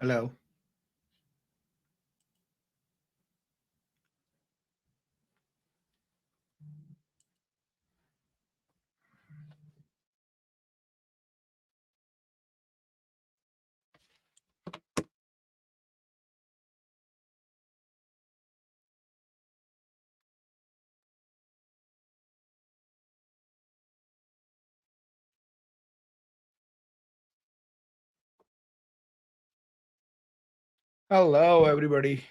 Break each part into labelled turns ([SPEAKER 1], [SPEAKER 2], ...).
[SPEAKER 1] Hello. Hello, everybody.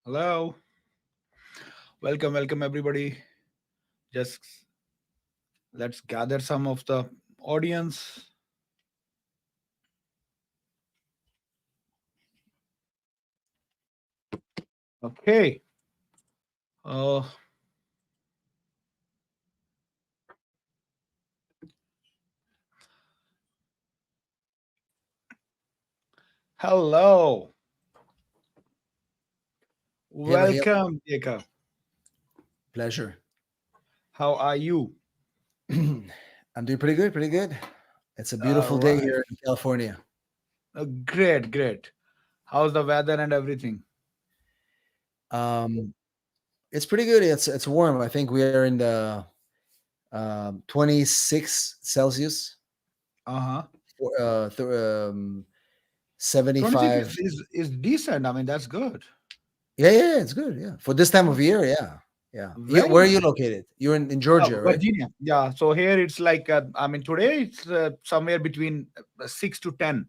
[SPEAKER 1] Hello. Welcome, everybody. Just let's gather some of the audience. Okay. Uh, Hello.
[SPEAKER 2] Hey, Mahil.
[SPEAKER 1] Welcome, Jacob.
[SPEAKER 2] Pleasure.
[SPEAKER 1] How are you?
[SPEAKER 2] I'm doing pretty good, pretty good. It's a
[SPEAKER 1] All
[SPEAKER 2] beautiful day
[SPEAKER 1] right.
[SPEAKER 2] here in California.
[SPEAKER 1] Great. How's the weather and everything?
[SPEAKER 2] Um, it's pretty good. It's warm. I think we are in the 26 Celsius,
[SPEAKER 1] Uh-huh. 26
[SPEAKER 2] 75.
[SPEAKER 1] is decent. I mean, that's good.
[SPEAKER 2] Yeah, it's good. Yeah, for this time of year. Yeah.
[SPEAKER 1] Very
[SPEAKER 2] Where are you
[SPEAKER 1] nice.
[SPEAKER 2] located? You're in Georgia, right?
[SPEAKER 1] Virginia. Yeah. So here it's like, I mean, today it's somewhere between 6 to 10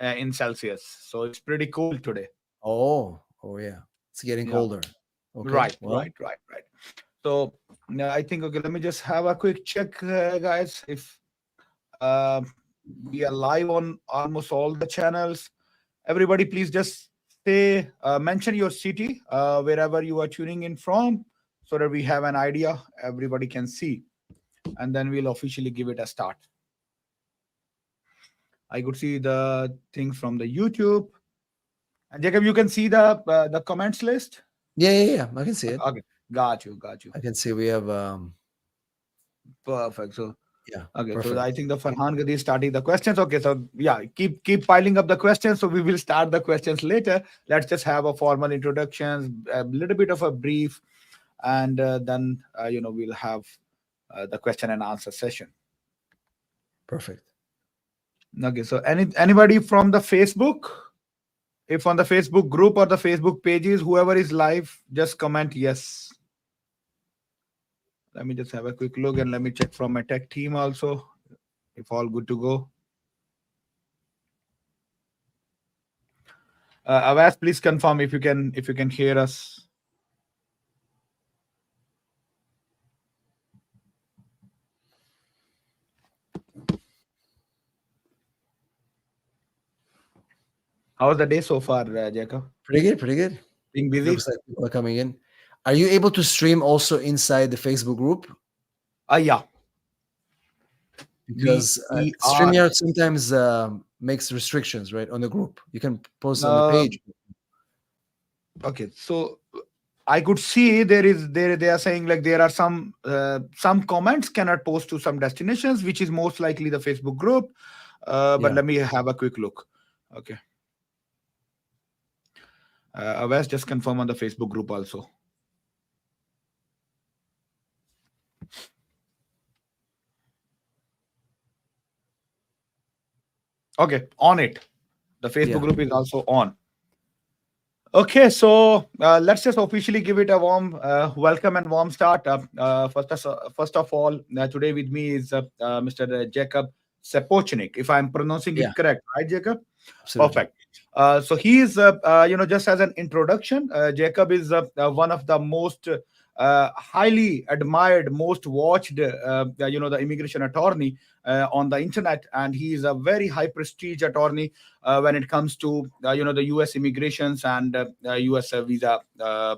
[SPEAKER 1] in Celsius. So it's pretty cool today.
[SPEAKER 2] Oh yeah. It's getting
[SPEAKER 1] Yeah.
[SPEAKER 2] colder. Okay.
[SPEAKER 1] Right,
[SPEAKER 2] Well,
[SPEAKER 1] right, right, right. So I think, okay, let me just have a quick check, guys. If uh, we are live on almost all the channels, everybody, please just mention your city, wherever you are tuning in from, so that we have an idea, everybody can see, and then we'll officially give it a start. I could see the things from the YouTube. And Jacob, you can see the comments list.
[SPEAKER 2] yeah. I can see it.
[SPEAKER 1] Okay, got you.
[SPEAKER 2] I can see we have
[SPEAKER 1] Perfect. So
[SPEAKER 2] yeah,
[SPEAKER 1] okay, so
[SPEAKER 2] perfect.
[SPEAKER 1] I think the Farhan Gadi is starting the questions. Okay, so yeah, keep piling up the questions. So we will start the questions later. Let's just have a formal introductions, a little bit of a brief, and then we'll have the question and answer session.
[SPEAKER 2] Perfect.
[SPEAKER 1] Okay, so anybody from the Facebook, if on the Facebook group or the Facebook pages, whoever is live, just comment yes. Let me just have a quick look and let me check from my tech team also if all good to go. Avas, please confirm if you can hear us. How's the day so far, Jacob?
[SPEAKER 2] Pretty good, pretty good.
[SPEAKER 1] Being busy?
[SPEAKER 2] Looks like people are coming in. Are you able to stream also inside the Facebook group?
[SPEAKER 1] Yeah, we
[SPEAKER 2] Because
[SPEAKER 1] we are.
[SPEAKER 2] StreamYard sometimes makes restrictions, right, on the group. You can post on the
[SPEAKER 1] Uh,
[SPEAKER 2] page.
[SPEAKER 1] okay, so I could see there they are saying like there are some comments cannot post to some destinations, which is most likely the Facebook group. But
[SPEAKER 2] Yeah,
[SPEAKER 1] let me have a quick look. Okay, Avas, just confirm on the Facebook group also. Okay, on it. The Facebook
[SPEAKER 2] yeah.
[SPEAKER 1] group is also on. Okay, so let's just officially give it a warm welcome and warm start. First of all, today with me is Mr. Jacob Sapochnik, if I'm pronouncing
[SPEAKER 2] Yeah,
[SPEAKER 1] it correct, right, Jacob?
[SPEAKER 2] absolutely.
[SPEAKER 1] Perfect. So he is, just as an introduction, Jacob is one of the most highly admired, most watched, the immigration attorney on the internet, and he is a very high prestige attorney when it comes to the U.S. immigrations and U.S. Visa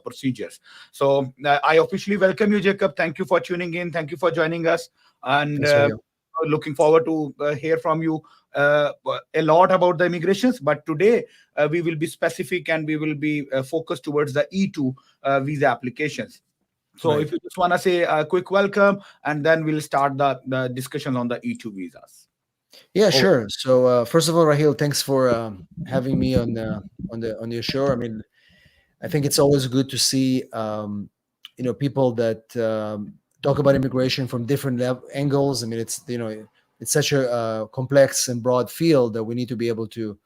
[SPEAKER 1] procedures. So I officially welcome you, Jacob. Thank you for tuning in. Thank you for joining us. And
[SPEAKER 2] Thanks, Rahil.
[SPEAKER 1] looking forward to hear from you a lot about the immigrations. But today we will be specific and we will be focused towards the E2 visa applications. So
[SPEAKER 2] Right.
[SPEAKER 1] if you just want to say a quick welcome, and then we'll start the discussion on the E2 visas.
[SPEAKER 2] Yeah,
[SPEAKER 1] Oh,
[SPEAKER 2] sure. So first of all, Rahil, thanks for having me on your show. I mean, I think it's always good to see people that talk about immigration from different angles. I mean, it's such a complex and broad field that we need to be able to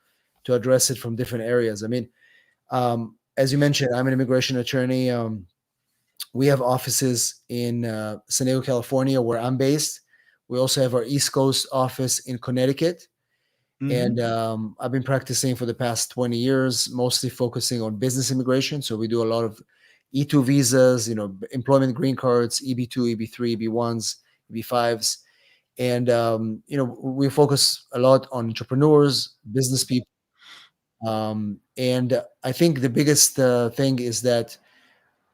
[SPEAKER 2] address it from different areas. I mean, as you mentioned, I'm an immigration attorney. We have offices in San Diego, California, where I'm based. We also have our East Coast office in Connecticut.
[SPEAKER 1] mhm.
[SPEAKER 2] And I've been practicing for the past 20 years, mostly focusing on business immigration. So we do a lot of E2 visas, employment green cards, EB2, EB3, EB1s, EB5s. And, we focus a lot on entrepreneurs, business people. And I think the biggest thing is that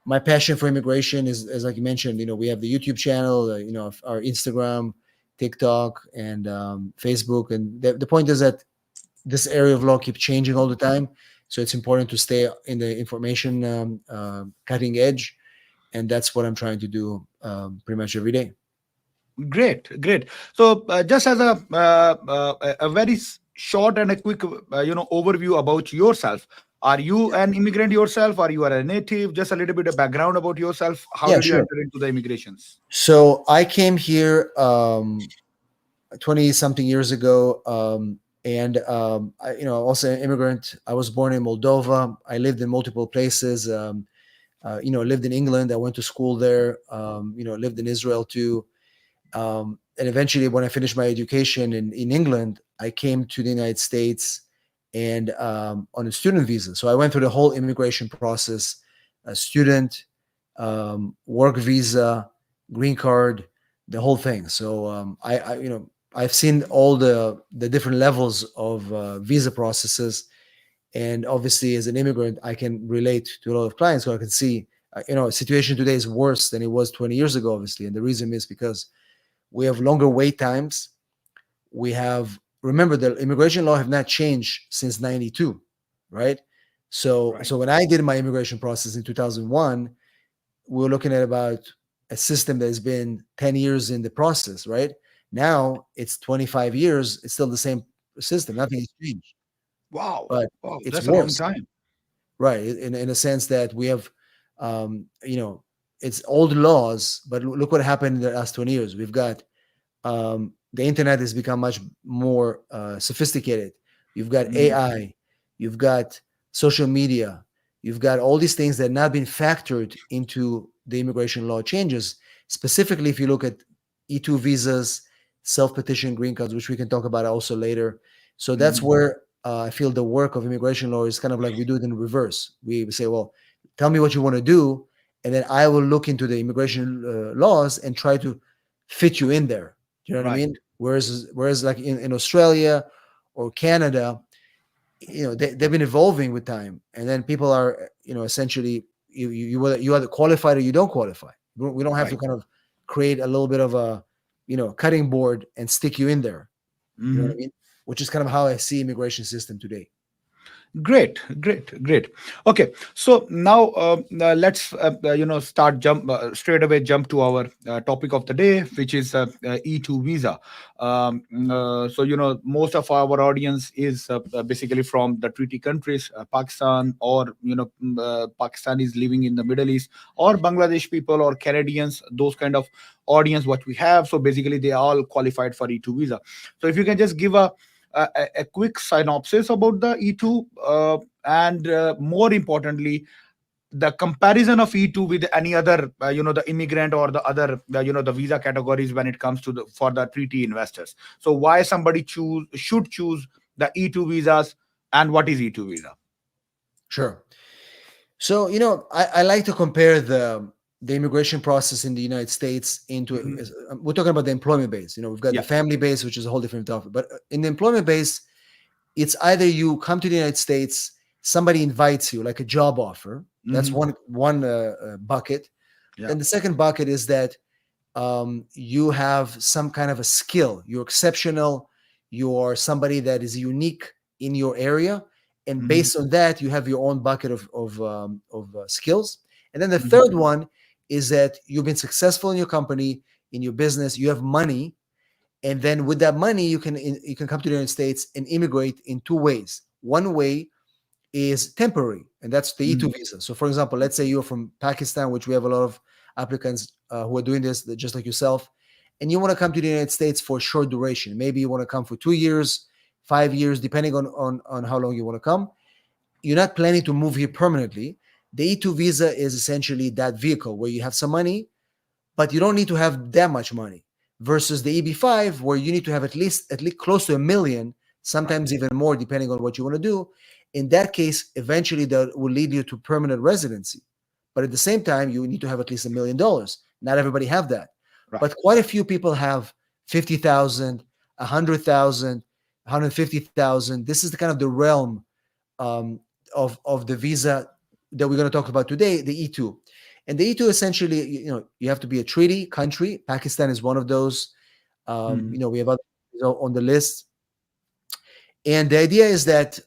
[SPEAKER 2] my passion for immigration is like you mentioned, we have the YouTube channel, our Instagram, TikTok, and Facebook. And the point is that this area of law keeps changing all the time, so it's important to stay in the information cutting edge, and that's what I'm trying to do pretty much every day.
[SPEAKER 1] Great, great. So, just as a very short and a quick, overview about yourself. Are you an immigrant yourself? Or you are a native? Just a little bit of background about yourself. How
[SPEAKER 2] Yeah,
[SPEAKER 1] did you
[SPEAKER 2] sure.
[SPEAKER 1] enter into the immigrations?
[SPEAKER 2] So I came here 20 something years ago, and also an immigrant. I was born in Moldova. I lived in multiple places. Lived in England. I went to school there. Lived in Israel too. And eventually, when I finished my education in England, I came to the United States and on a student visa. So I went through the whole immigration process: a student, work visa, green card, the whole thing. So I've seen all the different levels of visa processes, and obviously, as an immigrant, I can relate to a lot of clients. So I can see, situation today is worse than it was 20 years ago, obviously, and the reason is because we have longer wait times. We have, remember, the immigration law have not changed since 92, right? So
[SPEAKER 1] Right.
[SPEAKER 2] so when I did my immigration process in 2001, we were looking at about a system that has been 10 years in the process, right? Now it's 25 years, it's still the same system, nothing has changed,
[SPEAKER 1] Wow.
[SPEAKER 2] but
[SPEAKER 1] Wow.
[SPEAKER 2] it's
[SPEAKER 1] That's a long
[SPEAKER 2] worse,
[SPEAKER 1] time.
[SPEAKER 2] right? In a sense that we have, um, you know, it's old laws, but look what happened in the last 20 years. We've got the internet has become much more sophisticated. You've got
[SPEAKER 1] Mhm.
[SPEAKER 2] AI, you've got social media, you've got all these things that have not been factored into the immigration law changes. Specifically, if you look at E2 visas, self petition green cards, which we can talk about also later. So that's
[SPEAKER 1] Mhm.
[SPEAKER 2] where I feel the work of immigration law is kind of like we do it in reverse. We say, well, tell me what you want to do, and then I will look into the immigration laws and try to fit you in there. Do you know what I
[SPEAKER 1] Right.
[SPEAKER 2] mean? Whereas like in Australia or Canada, they've been evolving with time, and then people are essentially you either qualified or you don't qualify. We don't have to
[SPEAKER 1] Right.
[SPEAKER 2] kind of create a little bit of a cutting board and stick you in there. You know what I
[SPEAKER 1] Mhm.
[SPEAKER 2] mean? Which is kind of how I see immigration system today.
[SPEAKER 1] Great, great, great. Okay, so now let's start jump straight away jump to our topic of the day, which is E2 visa. So most of our audience is basically from the treaty countries, Pakistan, or Pakistanis living in the Middle East, or Bangladesh people, or Canadians. Those kind of audience what we have. So basically, they are all qualified for E2 visa. So if you can just give a quick synopsis about the E2, and more importantly, the comparison of E2 with any other, the immigrant or the other, the visa categories when it comes to the for the treaty investors. So why somebody should choose the E2 visas, and what is E2 visa?
[SPEAKER 2] Sure. So I like to compare the immigration process in the United States into
[SPEAKER 1] Mhm.
[SPEAKER 2] we're talking about the employment base. We've got the
[SPEAKER 1] Yeah.
[SPEAKER 2] family base, which is a whole different topic. But in the employment base, it's either you come to the United States, somebody invites you, like a job offer. That's
[SPEAKER 1] Hmm.
[SPEAKER 2] one bucket.
[SPEAKER 1] Yeah.
[SPEAKER 2] Then the second bucket is that you have some kind of a skill. You're exceptional. You are somebody that is unique in your area, and
[SPEAKER 1] Mhm,
[SPEAKER 2] based on that, you have your own bucket of skills. And then the
[SPEAKER 1] mhm.
[SPEAKER 2] third one is that you've been successful in your company, in your business. You have money, and then with that money, you can come to the United States and immigrate in two ways. One way is temporary, and that's the E2
[SPEAKER 1] Mhm.
[SPEAKER 2] visa. So, for example, let's say you're from Pakistan, which we have a lot of applicants who are doing this, just like yourself, and you want to come to the United States for a short duration. Maybe you want to come for 2 years, 5 years, depending on how long you want to come. You're not planning to move here permanently. The E2 visa is essentially that vehicle where you have some money, but you don't need to have that much money versus the EB5 where you need to have at least close to a million,
[SPEAKER 1] Right.
[SPEAKER 2] sometimes even more depending on what you want to do. In that case, eventually that will lead you to permanent residency. But at the same time, you need to have at least $1 million. Not everybody have that,
[SPEAKER 1] Right.
[SPEAKER 2] but quite a few people have 50,000, 100,000, 150,000. This is the kind of the realm um, of the visa that we're going to talk about today, the E2. And the E2 essentially, you have to be a treaty country. Pakistan is one of those.
[SPEAKER 1] Mhm.
[SPEAKER 2] We have others on the list. And the idea is that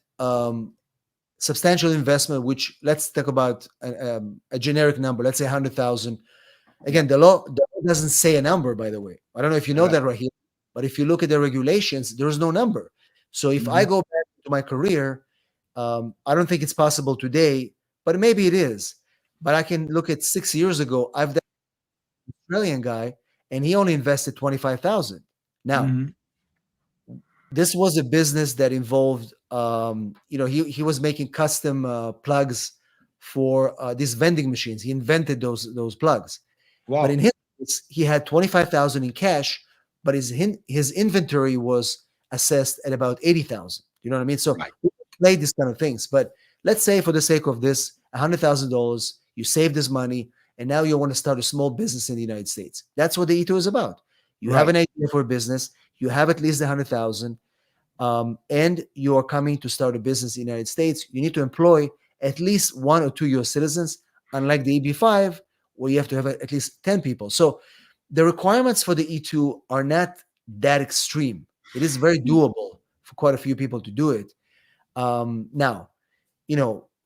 [SPEAKER 2] substantial investment, which let's talk about a generic number, let's say 100,000.
[SPEAKER 1] Yeah.
[SPEAKER 2] Again, the law doesn't say a number, by the way. I don't know if you know
[SPEAKER 1] Right.
[SPEAKER 2] that right here, but if you look at the regulations, there's no number. So if I
[SPEAKER 1] Mhm.
[SPEAKER 2] go back to my career, I don't think it's possible today, but maybe it is. But I can look at 6 years ago. I've done an Australian guy, and he only invested 25,000. Now,
[SPEAKER 1] Mhm.
[SPEAKER 2] this was a business that involved, he was making custom plugs for these vending machines. He invented those plugs. But in
[SPEAKER 1] Wow.
[SPEAKER 2] his case, he had 25,000 in cash, but his inventory was assessed at about 80,000. You know what I mean? So
[SPEAKER 1] Right.
[SPEAKER 2] we play these kind of things. But let's say for the sake of this, $100,000, you save this money, and now you want to start a small business in the United States. That's what the E2 is about. You have an
[SPEAKER 1] Right.
[SPEAKER 2] idea for a business, you have at least 100,000, and you are coming to start a business in the United States. You need to employ at least 1 or 2 US citizens, unlike the EB5, where you have to have at least 10 people. So the requirements for the E2 are not that extreme. It is very doable for quite a few people to do it. Now,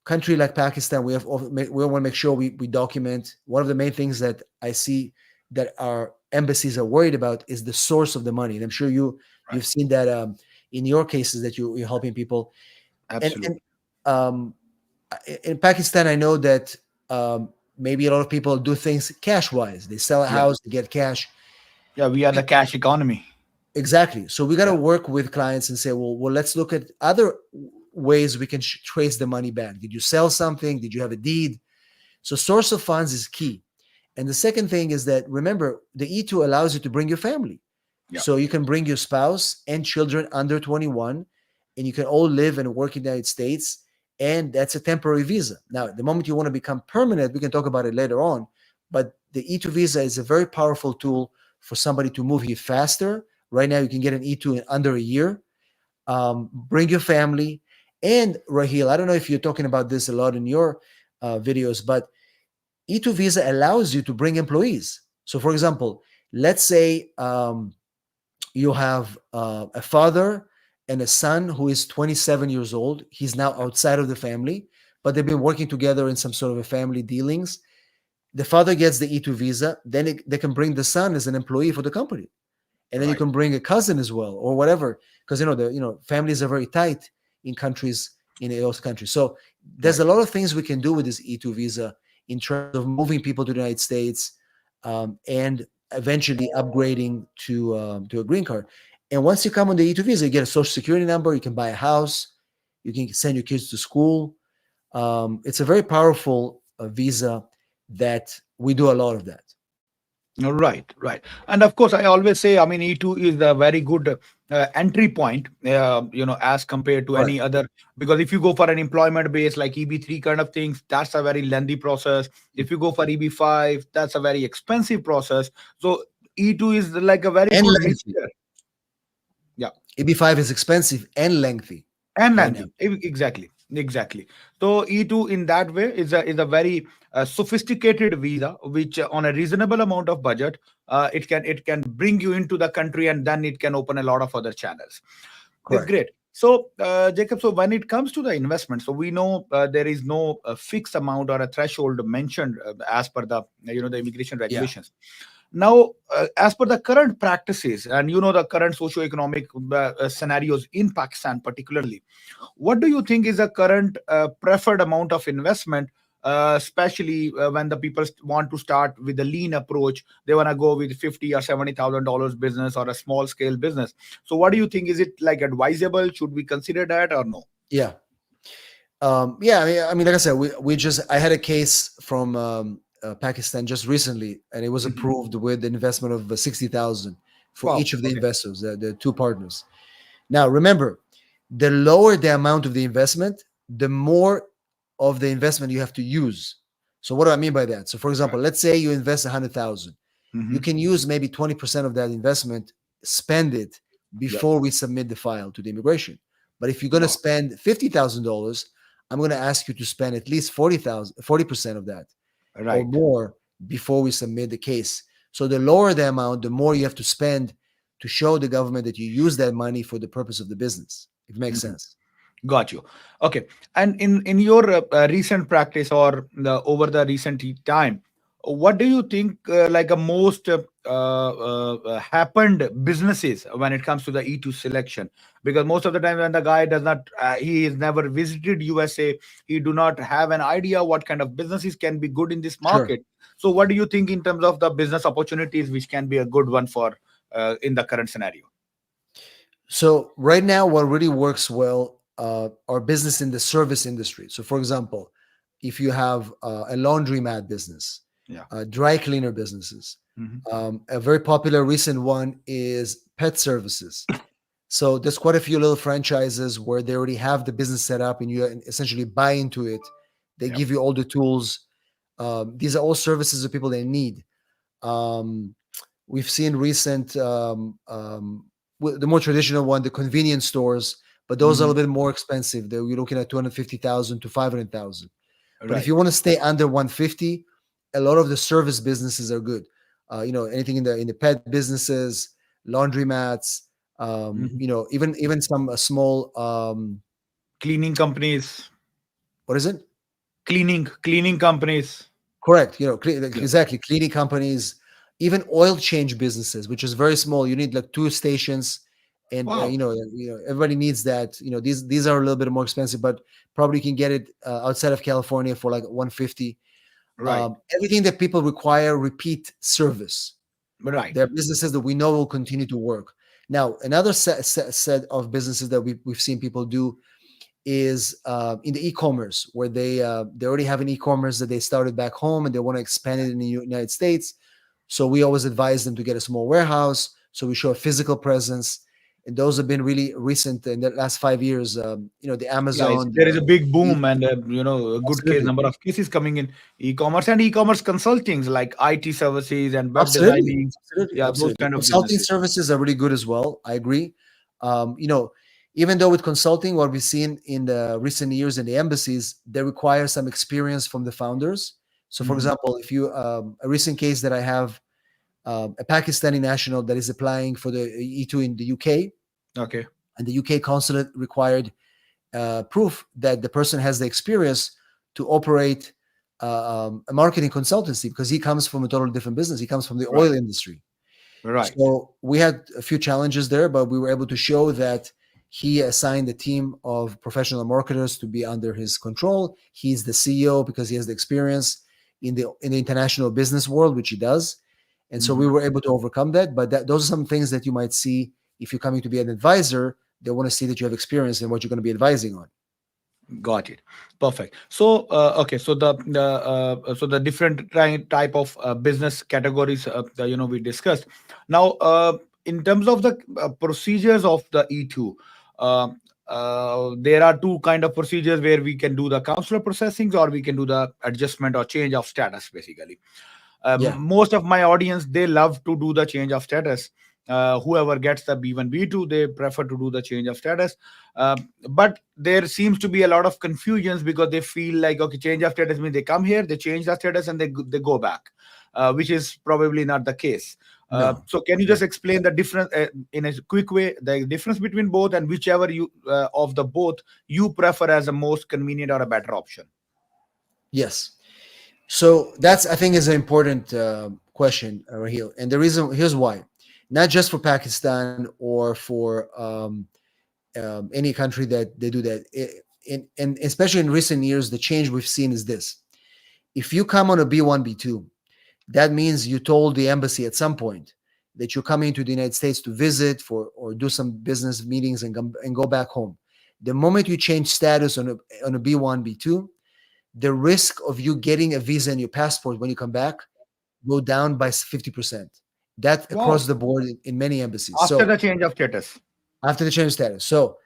[SPEAKER 2] country like Pakistan, we want to make sure we document. One of the main things that I see that our embassies are worried about is the source of the money. And I'm sure
[SPEAKER 1] Right.
[SPEAKER 2] you've seen that in your cases that you're helping people. And
[SPEAKER 1] Absolutely.
[SPEAKER 2] um, in Pakistan, I know that maybe a lot of people do things cash wise. They sell a
[SPEAKER 1] Yeah.
[SPEAKER 2] house, they get cash.
[SPEAKER 1] Yeah. We are the cash economy.
[SPEAKER 2] Exactly. So we got to
[SPEAKER 1] Yeah.
[SPEAKER 2] work with clients and say, well, let's look at other ways we can trace the money back. Did you sell something? Did you have a deed? So source of funds is key. And the second thing is that remember the E2 allows you to bring your family.
[SPEAKER 1] Yeah.
[SPEAKER 2] So you can bring your spouse and children under 21 and you can all live and work in the United States, and that's a temporary visa. Now, the moment you want to become permanent, we can talk about it later on, but the E2 visa is a very powerful tool for somebody to move here faster. Right now you can get an E2 in under a year. Bring your family. And Rahil, I don't know if you're talking about this a lot in your videos, but E2 visa allows you to bring employees. So, for example, let's say you have a father and a son who is 27 years old. He's now outside of the family, but they've been working together in some sort of a family dealings. The father gets the E2 visa, then they can bring the son as an employee for the company, and then you
[SPEAKER 1] Right.
[SPEAKER 2] can bring a cousin as well or whatever, because the families are very tight in countries in those countries. So there's
[SPEAKER 1] Right.
[SPEAKER 2] a lot of things we can do with this E2 visa in terms of moving people to the United States, and eventually upgrading to a green card. And once you come on the E2 visa, you get a social security number. You can buy a house. You can send your kids to school. It's a very powerful visa that we do a lot of that.
[SPEAKER 1] Right, right. And of course, I always say, I mean, E2 is a very good entry point, as compared to
[SPEAKER 2] Right.
[SPEAKER 1] any other. Because if you go for an employment base like EB3 kind of things, that's a very lengthy process. If you go for EB5, that's a very expensive process. So E2 is like a very
[SPEAKER 2] And
[SPEAKER 1] good
[SPEAKER 2] lengthy.
[SPEAKER 1] mixture. Yeah.
[SPEAKER 2] EB5 is expensive and lengthy
[SPEAKER 1] And
[SPEAKER 2] right now.
[SPEAKER 1] lengthy. Exactly. Exactly. So E2 in that way is a very sophisticated visa, which on a reasonable amount of budget, it can bring you into the country, and then it can open a lot of other channels. It's
[SPEAKER 2] Correct.
[SPEAKER 1] great. So, Jacob, so when it comes to the investment, so we know there is no fixed amount or a threshold mentioned as per the immigration
[SPEAKER 2] Yeah.
[SPEAKER 1] regulations. Now, as per the current practices, and the current socio-economic scenarios in Pakistan, particularly, what do you think is the current preferred amount of investment, especially when the people want to start with a lean approach? They want to go with 50 or $70,000 business or a small scale business. So, what do you think? Is it like advisable? Should we consider that or no?
[SPEAKER 2] Yeah. Yeah. I mean, like I said, we just I had a case from Pakistan just recently, and it was
[SPEAKER 1] Mhm.
[SPEAKER 2] approved with an investment of 60,000 for
[SPEAKER 1] Wow.
[SPEAKER 2] each of the
[SPEAKER 1] Okay.
[SPEAKER 2] investors, the two partners. Now, remember, the lower the amount of the investment, the more of the investment you have to use. So, what do I mean by that? So, for example,
[SPEAKER 1] Right.
[SPEAKER 2] let's say you invest 100,000. You
[SPEAKER 1] Hmm.
[SPEAKER 2] can use maybe 20% of that investment, spend it
[SPEAKER 1] Yep.
[SPEAKER 2] before we submit the file to the immigration. But if you're going to
[SPEAKER 1] Wow.
[SPEAKER 2] spend $50,000, I'm going to ask you to spend at least 40% of that or
[SPEAKER 1] Right.
[SPEAKER 2] more before we submit the case. So the lower the amount, the more you have to spend to show the government that you use that money for the purpose of the business, if it makes
[SPEAKER 1] Mhm.
[SPEAKER 2] sense.
[SPEAKER 1] Got you. Okay. And in your recent practice or over the recent time, what do you think like a most happened businesses when it comes to the E2 selection? Because most of the time when the guy does not, he has never visited USA, he do not have an idea what kind of businesses can be good in this
[SPEAKER 2] Sure.
[SPEAKER 1] market. So what do you think in terms of the business opportunities which can be a good one for in the current scenario?
[SPEAKER 2] So right now, what really works well are business in the service industry. So, for example, if you have a laundromat business,
[SPEAKER 1] Yeah.
[SPEAKER 2] dry cleaner businesses,
[SPEAKER 1] Hmm.
[SPEAKER 2] a very popular recent one is pet services. So there's quite a few little franchises where they already have the business set up, and you essentially buy into it. They
[SPEAKER 1] Yep.
[SPEAKER 2] give you all the tools. These are all services of people they need. Um, we've seen recent, the more traditional one, the convenience stores, but those are a
[SPEAKER 1] Hmm.
[SPEAKER 2] little bit more expensive. You're looking at 250,000 to 500,000. But if
[SPEAKER 1] Right.
[SPEAKER 2] you want to stay under 150, a lot of the service businesses are good. Anything in the pet businesses, laundromats,
[SPEAKER 1] Mhm.
[SPEAKER 2] even some small,
[SPEAKER 1] Cleaning companies,
[SPEAKER 2] what is it?
[SPEAKER 1] cleaning companies.
[SPEAKER 2] Correct.
[SPEAKER 1] Yeah.
[SPEAKER 2] Exactly. Cleaning companies, even oil change businesses, which is very small. You need like two stations, and
[SPEAKER 1] Wow.
[SPEAKER 2] everybody needs that. These are a little bit more expensive, but probably you can get it outside of California for like 150.
[SPEAKER 1] Right.
[SPEAKER 2] Everything that people require repeat service.
[SPEAKER 1] Right.
[SPEAKER 2] There are businesses that we know will continue to work. Now, another set of businesses that we've seen people do is in the e-commerce, where they already have an e-commerce that they started back home and they want to expand it in the United States. So we always advise them to get a small warehouse, so we show a physical presence. And those have been really recent in the last 5 years. The
[SPEAKER 1] Yeah,
[SPEAKER 2] Amazon,
[SPEAKER 1] there is a big
[SPEAKER 2] the,
[SPEAKER 1] boom and a good case
[SPEAKER 2] absolutely,
[SPEAKER 1] number of cases coming in e-commerce and e-commerce consultings like IT services and web
[SPEAKER 2] absolutely,
[SPEAKER 1] designing.
[SPEAKER 2] absolutely,
[SPEAKER 1] Yeah, those
[SPEAKER 2] absolutely.
[SPEAKER 1] kind of
[SPEAKER 2] Consulting
[SPEAKER 1] businesses.
[SPEAKER 2] services are really good as well. I agree. Um, you know, Even though with consulting, what we've seen in the recent years in the embassies, they require some experience from the founders. So, for
[SPEAKER 1] Hmm.
[SPEAKER 2] example, if you a recent case that I have, a Pakistani national that is applying for the E2 in the UK,
[SPEAKER 1] Okay.
[SPEAKER 2] and the UK consulate required proof that the person has the experience to operate a marketing consultancy, because he comes from a totally different business. He comes from the
[SPEAKER 1] Right.
[SPEAKER 2] oil industry.
[SPEAKER 1] Right.
[SPEAKER 2] So we had a few challenges there, but we were able to show that he assigned a team of professional marketers to be under his control. He's the CEO because he has the experience in the international business world, which he does. And so we
[SPEAKER 1] Hmm.
[SPEAKER 2] were able to overcome that. But those are some things that you might see if you're coming to be an advisor. They want to see that you have experience in what you're going to be advising on.
[SPEAKER 1] Got it. Perfect. So, okay. So the different type of business categories we discussed. Now, in terms of the procedures of the E2, uh, there are two kind of procedures where we can do the consular processing or we can do the adjustment or change of status, basically.
[SPEAKER 2] Yeah.
[SPEAKER 1] Most of my audience, they love to do the change of status. Whoever gets the B1 B2, they prefer to do the change of status. But there seems to be a lot of confusions because they feel like, okay, change of status means they come here, they change the status, and they go back, which is probably not the case.
[SPEAKER 2] No.
[SPEAKER 1] So can you
[SPEAKER 2] No.
[SPEAKER 1] just explain the difference in a quick way, the difference between both, and whichever you of the both you prefer as a most convenient or a better option?
[SPEAKER 2] Yes. So that's, I think, is an important question, Raheel. And the reason, here's why. Not just for Pakistan or for any country that they do that. And especially in recent years, the change we've seen is this. If you come on a B1, B2, that means you told the embassy at some point that you're coming to the United States to visit for or do some business meetings and go back home. The moment you change status on a B1, B2, the risk of you getting a visa and your passport when you come back go down by 50%. That
[SPEAKER 1] Wow.
[SPEAKER 2] across the board in many embassies.
[SPEAKER 1] After
[SPEAKER 2] So
[SPEAKER 1] the change of status.
[SPEAKER 2] after the change of status. So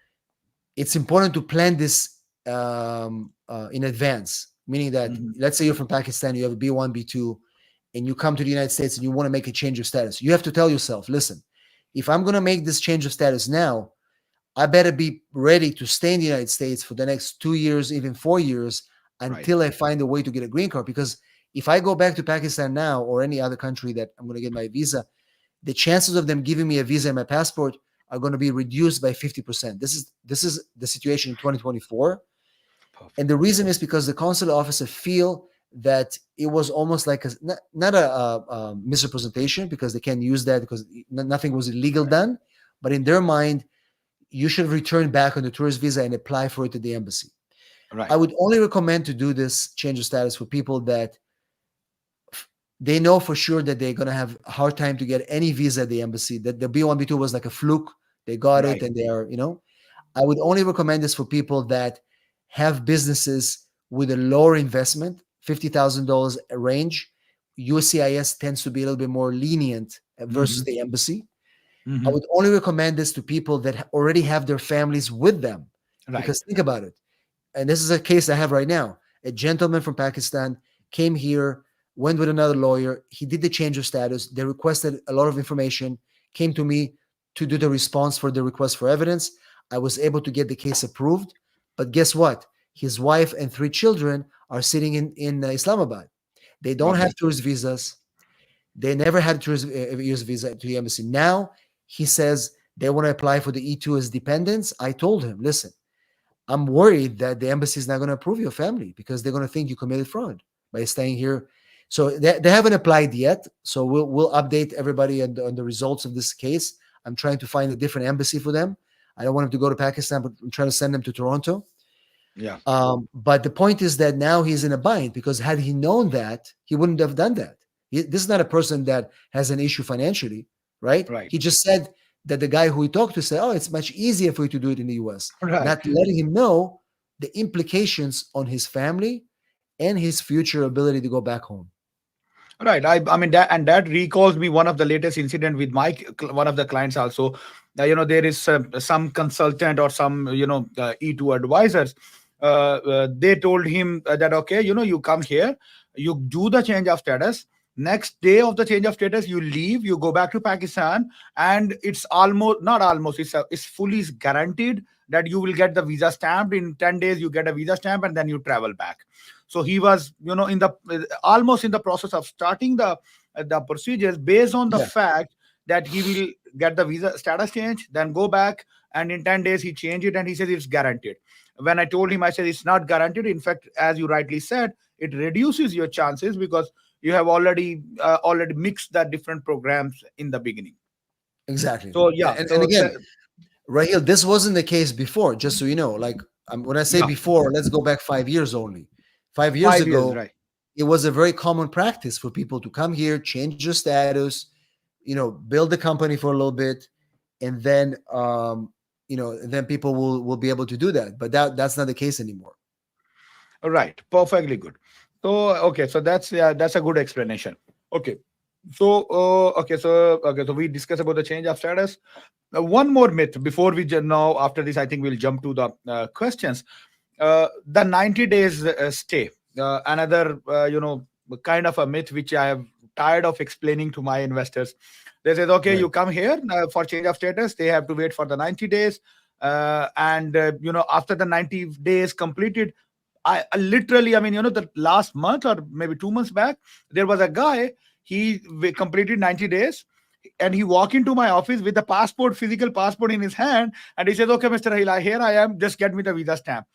[SPEAKER 2] it's important to plan this in advance, meaning that
[SPEAKER 1] Mhm.
[SPEAKER 2] let's say you're from Pakistan, you have a B1, B2, and you come to the United States and you want to make a change of status. You have to tell yourself, listen, if I'm going to make this change of status now, I better be ready to stay in the United States for the next 2 years, even 4 years,
[SPEAKER 1] Right.
[SPEAKER 2] until I find a way to get a green card. Because if I go back to Pakistan now or any other country that I'm going to get my visa, the chances of them giving me a visa and my passport are going to be reduced by 50%. This is the situation in 2024. And
[SPEAKER 1] Perfect.
[SPEAKER 2] the reason is because the consular officer feel that it was almost like not a misrepresentation, because they can't use that because nothing was illegal
[SPEAKER 1] Right.
[SPEAKER 2] done. But in their mind, you should return back on the tourist visa and apply for it at the embassy. I
[SPEAKER 1] Right.
[SPEAKER 2] would only recommend to do this change of status for people that they know for sure that they're going to have a hard time to get any visa at the embassy, that the B1, B2 was like a fluke. They got it
[SPEAKER 1] Right.
[SPEAKER 2] and they are, I would only recommend this for people that have businesses with a lower investment, $50,000 range. USCIS tends to be a little bit more lenient versus
[SPEAKER 1] Hmm.
[SPEAKER 2] the embassy. I
[SPEAKER 1] Hmm.
[SPEAKER 2] would only recommend this to people that already have their families with them.
[SPEAKER 1] Right.
[SPEAKER 2] Because think about it. And this is a case I have right now. A gentleman from Pakistan came here, went with another lawyer. He did the change of status. They requested a lot of information, came to me to do the response for the request for evidence. I was able to get the case approved. But guess what? His wife and 3 children are sitting in Islamabad. They don't have
[SPEAKER 1] Okay.
[SPEAKER 2] tourist visas. They never had a tourist use visa to the embassy. Now he says they want to apply for the E2 as dependents. I told him, listen, I'm worried that the embassy is not going to approve your family because they're going to think you committed fraud by staying here. So they haven't applied yet. So we'll update everybody on the results of this case. I'm trying to find a different embassy for them. I don't want them to go to Pakistan, but I'm trying to send them to Toronto.
[SPEAKER 1] Yeah.
[SPEAKER 2] But the point is that now he's in a bind because had he known that, he wouldn't have done that. This is not a person that has an issue financially, right?
[SPEAKER 1] Right.
[SPEAKER 2] He just said that the guy who he talked to said, "Oh, it's much easier for you to do it in the US,"
[SPEAKER 1] Right.
[SPEAKER 2] not letting him know the implications on his family and his future ability to go back home.
[SPEAKER 1] Right. I mean that, and that recalls me one of the latest incident with one of the clients also. There is some consultant or some E2 advisors. They told him that, okay, you come here, you do the change of status. Next day of the change of status, you leave, you go back to Pakistan, and it's almost not almost. It's fully guaranteed that you will get the visa stamped in 10 days. You get a visa stamp, and then you travel back. So he was in the almost in the process of starting the procedures based on the
[SPEAKER 2] Yeah,
[SPEAKER 1] fact that he will get the visa status change, then go back, and in 10 days he changed it, and he says it's guaranteed. When I told him, I said it's not guaranteed. In fact, as you rightly said, it reduces your chances because you have already mixed the different programs in the beginning.
[SPEAKER 2] exactly.
[SPEAKER 1] So yeah,
[SPEAKER 2] And
[SPEAKER 1] so
[SPEAKER 2] again, Raheel, this wasn't the case before, just so you know. Like when I say
[SPEAKER 1] yeah,
[SPEAKER 2] before, let's go back 5 years only. 5 years
[SPEAKER 1] 5 years,
[SPEAKER 2] ago,
[SPEAKER 1] right?
[SPEAKER 2] it was a very common practice for people to come here, change their status, build a company for a little bit, and then people will be able to do that. But that's not the case anymore.
[SPEAKER 1] Right, perfectly good. So okay, so that's a good explanation. Okay, so okay, so we discussed about the change of status. One more myth before we now after this, I think we'll jump to the questions. The 90 days stay, another kind of a myth which I have tired of explaining to my investors. They said, okay,
[SPEAKER 2] Right.
[SPEAKER 1] you come here for change of status, they have to wait for the 90 days. and after the 90 days completed, I literally, I mean, the last month or maybe 2 months back, there was a guy. He completed 90 days, and he walked into my office with the passport, physical passport in his hand, and he says, "Okay, Mr. Hila, here I am. Just get me the visa stamp."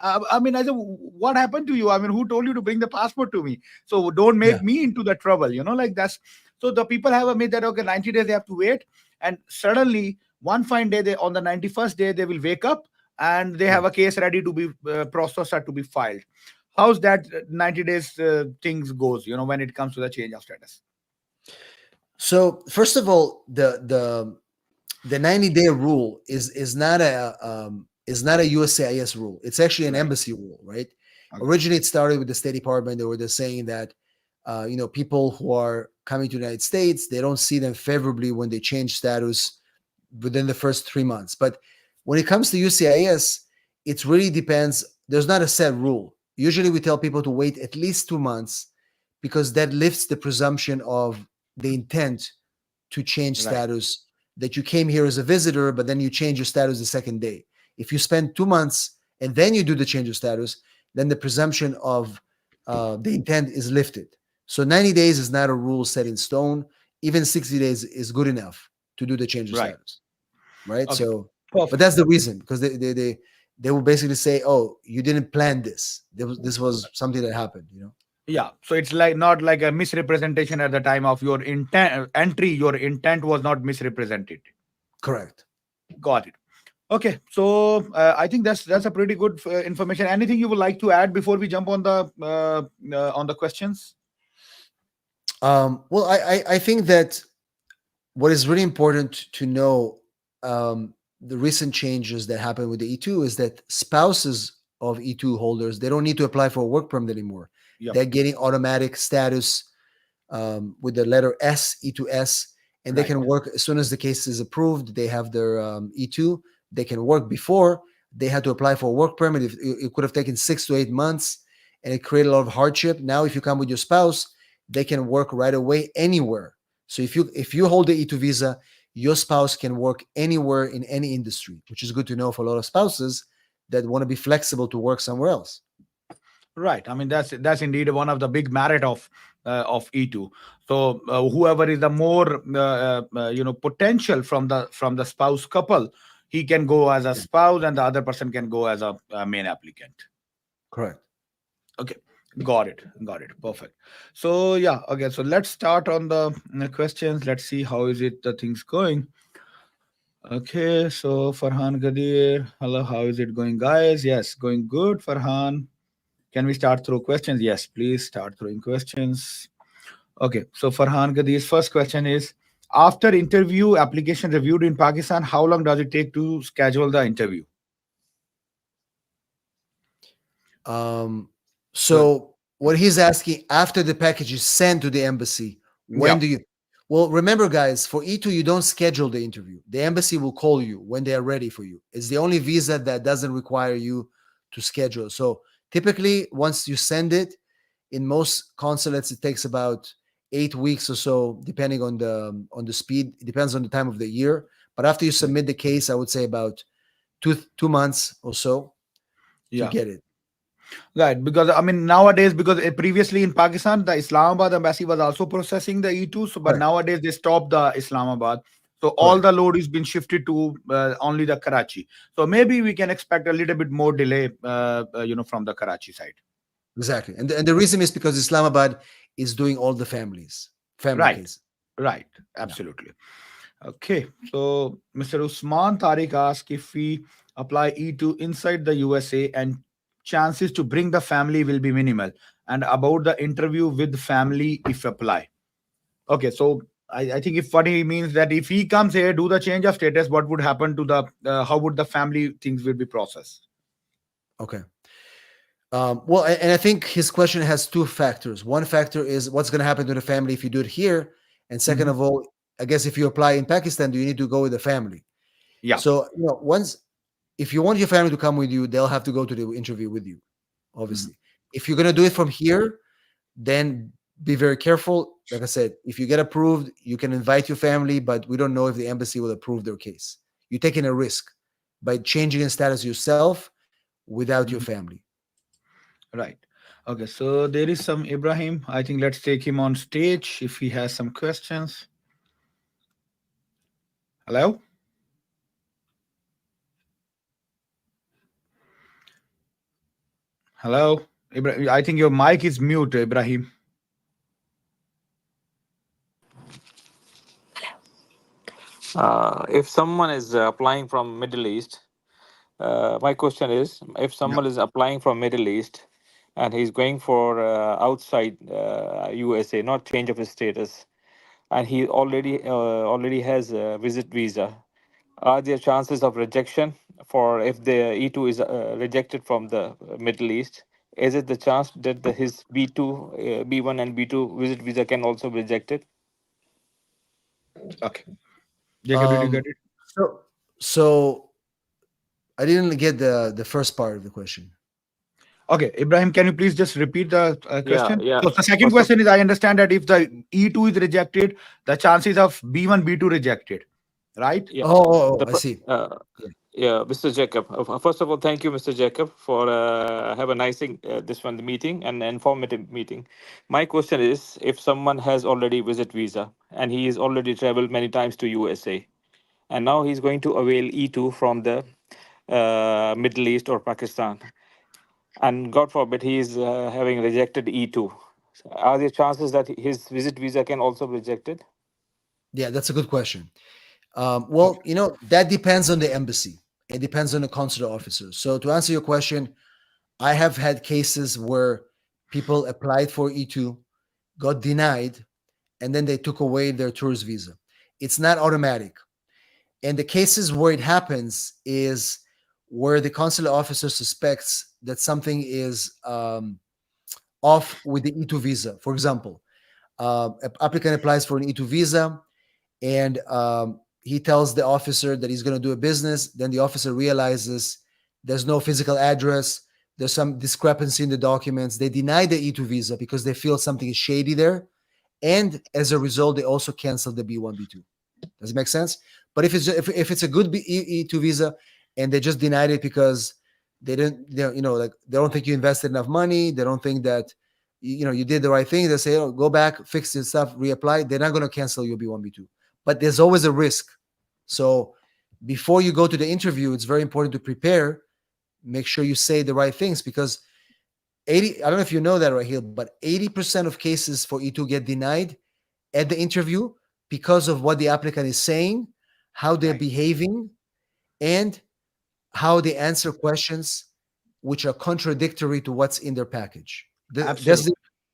[SPEAKER 1] I mean, I said, "What happened to you? I mean, who told you to bring the passport to me? So don't
[SPEAKER 2] Yeah.
[SPEAKER 1] make me into the trouble, like that's." So the people have a myth that okay, 90 days they have to wait, and suddenly one fine day, on the 91st day, they will wake up and they
[SPEAKER 2] Right.
[SPEAKER 1] have a case ready to be processed or to be filed. How's that 90 days things goes, when it comes to the change of status?
[SPEAKER 2] So first of all, the 90-day rule is not a USCIS rule. It's actually an
[SPEAKER 1] Right.
[SPEAKER 2] embassy rule, right?
[SPEAKER 1] Okay.
[SPEAKER 2] Originally, it started with the State Department. They were just saying that people who are coming to the United States, they don't see them favorably when they change status within the first 3 months. But when it comes to UCIS, it really depends. There's not a set rule. Usually, we tell people to wait at least 2 months because that lifts the presumption of the intent to change
[SPEAKER 1] Right.
[SPEAKER 2] status, that you came here as a visitor, but then you change your status the second day. If you spend 2 months and then you do the change of status, then the presumption of the intent is lifted. So 90 days is not a rule set in stone. Even 60 days is good enough to do the change of
[SPEAKER 1] Right.
[SPEAKER 2] status, right?
[SPEAKER 1] Okay.
[SPEAKER 2] So, but
[SPEAKER 1] Perfect.
[SPEAKER 2] that's the reason, because they will basically say, "Oh, you didn't plan this. This was something that happened."
[SPEAKER 1] Yeah. So it's like not like a misrepresentation at the time of your intent entry. Your intent was not misrepresented.
[SPEAKER 2] Correct.
[SPEAKER 1] Got it. Okay. So I think that's a pretty good information. Anything you would like to add before we jump on the questions?
[SPEAKER 2] Well, I think that what is really important to know, the recent changes that happened with the E2, is that spouses of E2 holders, they don't need to apply for a work permit anymore.
[SPEAKER 1] Yep.
[SPEAKER 2] They're getting automatic status with the letter S, E2S, and they
[SPEAKER 1] Right.
[SPEAKER 2] can work as soon as the case is approved. They have their E2. They can work. Before they had to apply for a work permit. It could have taken 6 to 8 months, and it created a lot of hardship. Now, if you come with your spouse, they can work right away anywhere. So if you hold the E2 visa, your spouse can work anywhere in any industry, which is good to know for a lot of spouses that want to be flexible to work somewhere else.
[SPEAKER 1] Right. I mean, that's indeed one of the big merit of E2. So whoever is the more potential from the spouse couple, he can go as a
[SPEAKER 2] Yeah,
[SPEAKER 1] spouse, and the other person can go as a main applicant.
[SPEAKER 2] correct.
[SPEAKER 1] Okay. Got it. Got it. Perfect. So yeah. Okay. So let's start on the questions. Let's see how is it the things going. Okay. So Farhan Gadir, hello. How is it going, guys? Yes, going good. Farhan. Can we start through questions? Yes, please start throwing questions. Okay, so Farhan Gadi's first question is: after interview application reviewed in Pakistan, how long does it take to schedule the interview?
[SPEAKER 2] Um,
[SPEAKER 1] So,
[SPEAKER 2] so what he's asking, after the package is sent to the embassy, when
[SPEAKER 1] yeah,
[SPEAKER 2] do you? Well, remember, guys, for E2, you don't schedule the interview. The embassy will call you when they are ready for you. It's the only visa that doesn't require you to schedule. So typically, once you send it, in most consulates, it takes about 8 weeks or so, depending on the speed. It depends on the time of the year. But after you
[SPEAKER 1] right,
[SPEAKER 2] submit the case, I would say about two months or so to
[SPEAKER 1] yeah,
[SPEAKER 2] get it.
[SPEAKER 1] right. Because I mean nowadays, because previously in Pakistan, the Islamabad embassy was also processing the E2. So, but
[SPEAKER 2] Correct.
[SPEAKER 1] nowadays they stopped the Islamabad. So all
[SPEAKER 2] Correct.
[SPEAKER 1] the load is been shifted to only the Karachi. So maybe we can expect a little bit more delay, from the Karachi side.
[SPEAKER 2] Exactly. And the reason is because Islamabad is doing all the family
[SPEAKER 1] Right,
[SPEAKER 2] cases.
[SPEAKER 1] right,
[SPEAKER 2] Yeah.
[SPEAKER 1] absolutely. Okay, so Mr. Usman Tariq asked if we apply E2 inside the USA and chances to bring the family will be minimal, and about the interview with family if apply. Okay, so I think if what he means that if he comes here, do the change of status, what would happen to the how would the family things will be processed?
[SPEAKER 2] Okay. Well, and I think his question has two factors. One factor is what's going to happen to the family if you do it here, and second
[SPEAKER 1] Mhm.
[SPEAKER 2] of all, I guess if you apply in Pakistan, do you need to go with the family?
[SPEAKER 1] Yeah.
[SPEAKER 2] So once, if you want your family to come with you, they'll have to go to the interview with you.
[SPEAKER 1] Mhm.
[SPEAKER 2] Obviously, if you're going to do it from here, then be very careful. Like I said, if you get approved, you can invite your family, but we don't know if the embassy will approve their case. You're taking a risk. by changing the status yourself without your
[SPEAKER 1] Mhm.
[SPEAKER 2] family.
[SPEAKER 1] Right. Okay, so there is some Ibrahim. I think let's take him on stage if he has some questions. Hello? Hello? Ibrahim, I think your mic is mute, Ibrahim.
[SPEAKER 3] If someone is applying from Middle East, my question is, if
[SPEAKER 1] Yeah.
[SPEAKER 3] someone is applying from Middle East and he's going for outside USA, not change of his status, and he already has a visit visa, are there chances of rejection for if the E2 is rejected from the Middle East? Is it the chance that his B2, B1 and B2 visit visa can also be rejected?
[SPEAKER 1] Okay. Jacob, did you get
[SPEAKER 2] Um,
[SPEAKER 1] it?
[SPEAKER 2] so I didn't get the first part of the question.
[SPEAKER 1] Okay, Ibrahim, can you please just repeat the
[SPEAKER 3] Yeah,
[SPEAKER 1] question?
[SPEAKER 3] yeah.
[SPEAKER 1] So the second
[SPEAKER 3] First of
[SPEAKER 1] question is I understand that if the E2 is rejected, the chances of B1, B2 rejected, right?
[SPEAKER 3] yeah,
[SPEAKER 2] Oh,
[SPEAKER 3] the
[SPEAKER 2] I see. Yeah.
[SPEAKER 3] yeah, Mr. Jacob. First of all, thank you, Mr. Jacob, for have a nice this one the meeting and informative meeting. My question is, if someone has already visit visa and he is already traveled many times to USA, and now he's going to avail E2 from the Middle East or Pakistan, and God forbid he is having rejected E2, are there chances that his visit visa can also be rejected?
[SPEAKER 2] Yeah, that's a good question.
[SPEAKER 1] Okay.
[SPEAKER 2] Well, that depends on the embassy. It depends on the consular officer. So to answer your question, I have had cases where people applied for E2, got denied, and then they took away their tourist visa. It's not automatic. And the cases where it happens is where the consular officer suspects that something is off with the E2 visa. For example, an applicant applies for an E2 visa, and he tells the officer that he's going to do a business. Then the officer realizes there's no physical address, there's some discrepancy in the documents. They deny the E2 visa because they feel something is shady there, and as a result they also cancel the B1 B2. Does it make sense? But if it's a good E2 visa and they just denied it because like they don't think you invested enough money, they don't think that you did the right thing, they say, oh, go back, fix your stuff, reapply. They're not going to cancel your B1 B2. But there's always a risk. So before you go to the interview, it's very important to prepare. Make sure you say the right things, because 80, I don't know if you know that right here, but 80% of cases for E2 get denied at the interview because of what the applicant is saying, how they're
[SPEAKER 1] Right.
[SPEAKER 2] behaving, and how they answer questions which are contradictory to what's in their package. That's the
[SPEAKER 1] Absolutely.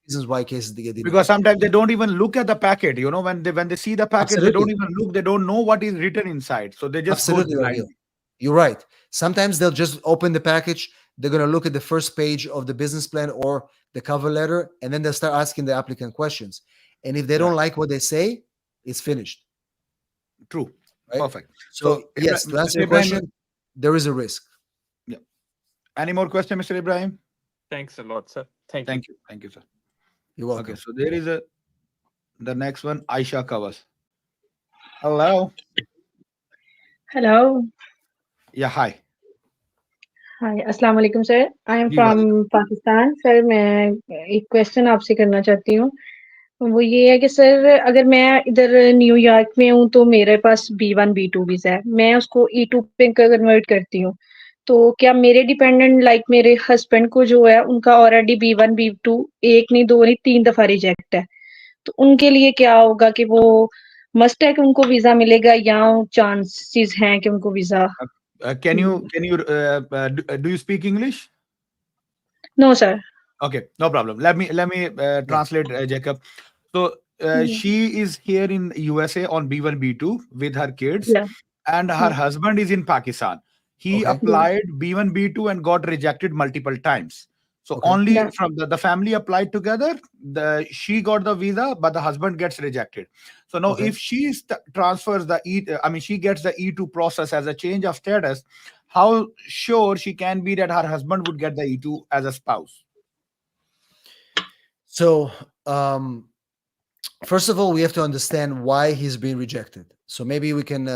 [SPEAKER 2] reasons why cases they get
[SPEAKER 1] Because
[SPEAKER 2] denied.
[SPEAKER 1] sometimes they don't even look at the packet. When they see the packet, they don't
[SPEAKER 2] Absolutely.
[SPEAKER 1] even look. They don't know what is written inside, so they just go
[SPEAKER 2] Absolutely, Rahil.
[SPEAKER 1] blindly.
[SPEAKER 2] You're right. Sometimes they'll just open the package, they're going to look at the first page of the business plan or the cover letter, and then they'll start asking the applicant questions. And if they don't
[SPEAKER 1] Right.
[SPEAKER 2] like what they say, it's finished,
[SPEAKER 1] True.
[SPEAKER 2] right?
[SPEAKER 1] Perfect.
[SPEAKER 2] So,
[SPEAKER 1] So,
[SPEAKER 2] yes, to answer
[SPEAKER 1] Mr.
[SPEAKER 2] your
[SPEAKER 1] Ibrahim,
[SPEAKER 2] question, there is a risk.
[SPEAKER 1] yeah. Any more question, Mr. Ibrahim?
[SPEAKER 3] Thanks a lot, sir. Thank you.
[SPEAKER 1] Thank you. Thank you, sir.
[SPEAKER 2] You're
[SPEAKER 1] Okay.
[SPEAKER 2] welcome.
[SPEAKER 1] So there is the next one, Aisha Kawas. Hello.
[SPEAKER 4] Hello.
[SPEAKER 1] Yeah. Hi.
[SPEAKER 4] Hi. अस्सलाम वालेकुम sir. I am
[SPEAKER 1] जी
[SPEAKER 4] from
[SPEAKER 1] वालेकुम.
[SPEAKER 4] Pakistan. Sir मैं एक question आपसे करना चाहती हूँ. वो ये है कि सर अगर मैं इधर न्यूयॉर्क में हूँ तो मेरे पास B1 B2 वीज़ा है. मैं उसको E2 पे कन्वर्ट करती हूँ. तो क्या मेरे डिपेंडेंट लाइक मेरे हस्बैंड को जो है उनका ऑलरेडी B1 B2 एक नहीं, दो नहीं, 3 दफ़ा रिजेक्ट है. तो उनके लिए क्या होगा कि वो मस्ट है कि उनको वीज़ा मिलेगा या चांसेस हैं कि उनको वीज़ा
[SPEAKER 1] Can you
[SPEAKER 4] मिलेगा?
[SPEAKER 1] do you speak English?
[SPEAKER 4] No sir.
[SPEAKER 1] Okay, no problem. Let me
[SPEAKER 2] Yeah.
[SPEAKER 1] translate, Jacob. So
[SPEAKER 4] Yeah.
[SPEAKER 1] she is here in USA on B1 B2 with her kids,
[SPEAKER 4] Yeah.
[SPEAKER 1] and her
[SPEAKER 4] Yeah.
[SPEAKER 1] husband is in Pakistan. He
[SPEAKER 2] Okay.
[SPEAKER 4] Yeah.
[SPEAKER 1] applied B1 B2 and got rejected multiple times. So
[SPEAKER 2] Okay.
[SPEAKER 1] only
[SPEAKER 4] Yeah.
[SPEAKER 1] from the family applied together, she got the visa, but the husband gets rejected. So now,
[SPEAKER 2] Okay.
[SPEAKER 1] if she transfers the I mean, she gets the E2 process as a change of status. How sure she can be that her husband would get the E2 as a spouse?
[SPEAKER 2] So, first of all, we have to understand why he's being rejected. So maybe we can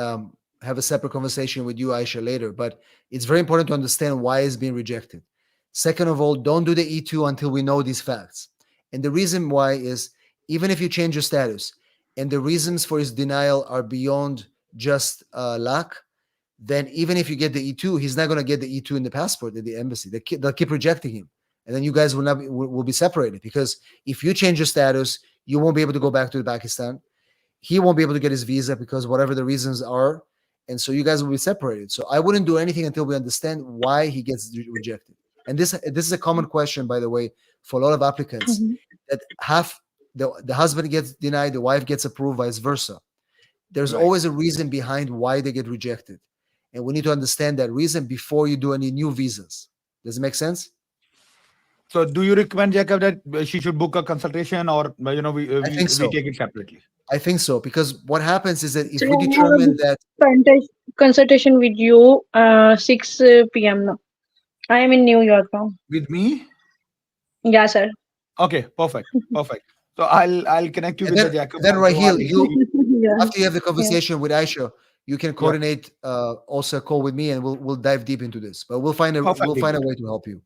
[SPEAKER 2] have a separate conversation with you, Aisha, later. But it's very important to understand why it's being rejected. Second of all, don't do the E2 until we know these facts. And the reason why is even if you change your status and the reasons for his denial are beyond just lack, then even if you get the E2, he's not going to get the E2 in the passport at the embassy. They'll keep rejecting him. And then you guys will not will be separated, because if you change your status, you won't be able to go back to Pakistan. He won't be able to get his visa because whatever the reasons are. And so you guys will be separated. So I wouldn't do anything until we understand why he gets rejected. And this is a common question, by the way, for a lot of applicants,
[SPEAKER 4] Mhm.
[SPEAKER 2] that half the husband gets denied, the wife gets approved, vice versa. There's
[SPEAKER 1] Right.
[SPEAKER 2] always a reason behind why they get rejected. And we need to understand that reason before you do any new visas. Does it make sense?
[SPEAKER 1] So, do you recommend Jacob that she should book a consultation, or
[SPEAKER 2] I think
[SPEAKER 1] we
[SPEAKER 2] so.
[SPEAKER 1] take it separately?
[SPEAKER 2] I think so. Because what happens is that
[SPEAKER 4] So
[SPEAKER 2] if we
[SPEAKER 4] I have a
[SPEAKER 2] determine that,
[SPEAKER 4] consultation with you 6 p.m. now. I am in New York now.
[SPEAKER 1] With me?
[SPEAKER 4] Yeah, sir.
[SPEAKER 1] Okay, perfect, perfect. So I'll connect you
[SPEAKER 2] and
[SPEAKER 1] with
[SPEAKER 2] then,
[SPEAKER 1] the Jacob
[SPEAKER 2] then
[SPEAKER 1] one. So
[SPEAKER 2] Rahil, you
[SPEAKER 4] Yeah.
[SPEAKER 2] after you have the
[SPEAKER 4] Yeah.
[SPEAKER 2] conversation with Aisha, you can
[SPEAKER 1] Yeah,
[SPEAKER 2] coordinate also a call with me, and we'll dive deep into this. But we'll
[SPEAKER 1] perfectly
[SPEAKER 2] find a
[SPEAKER 1] good,
[SPEAKER 2] way to help you.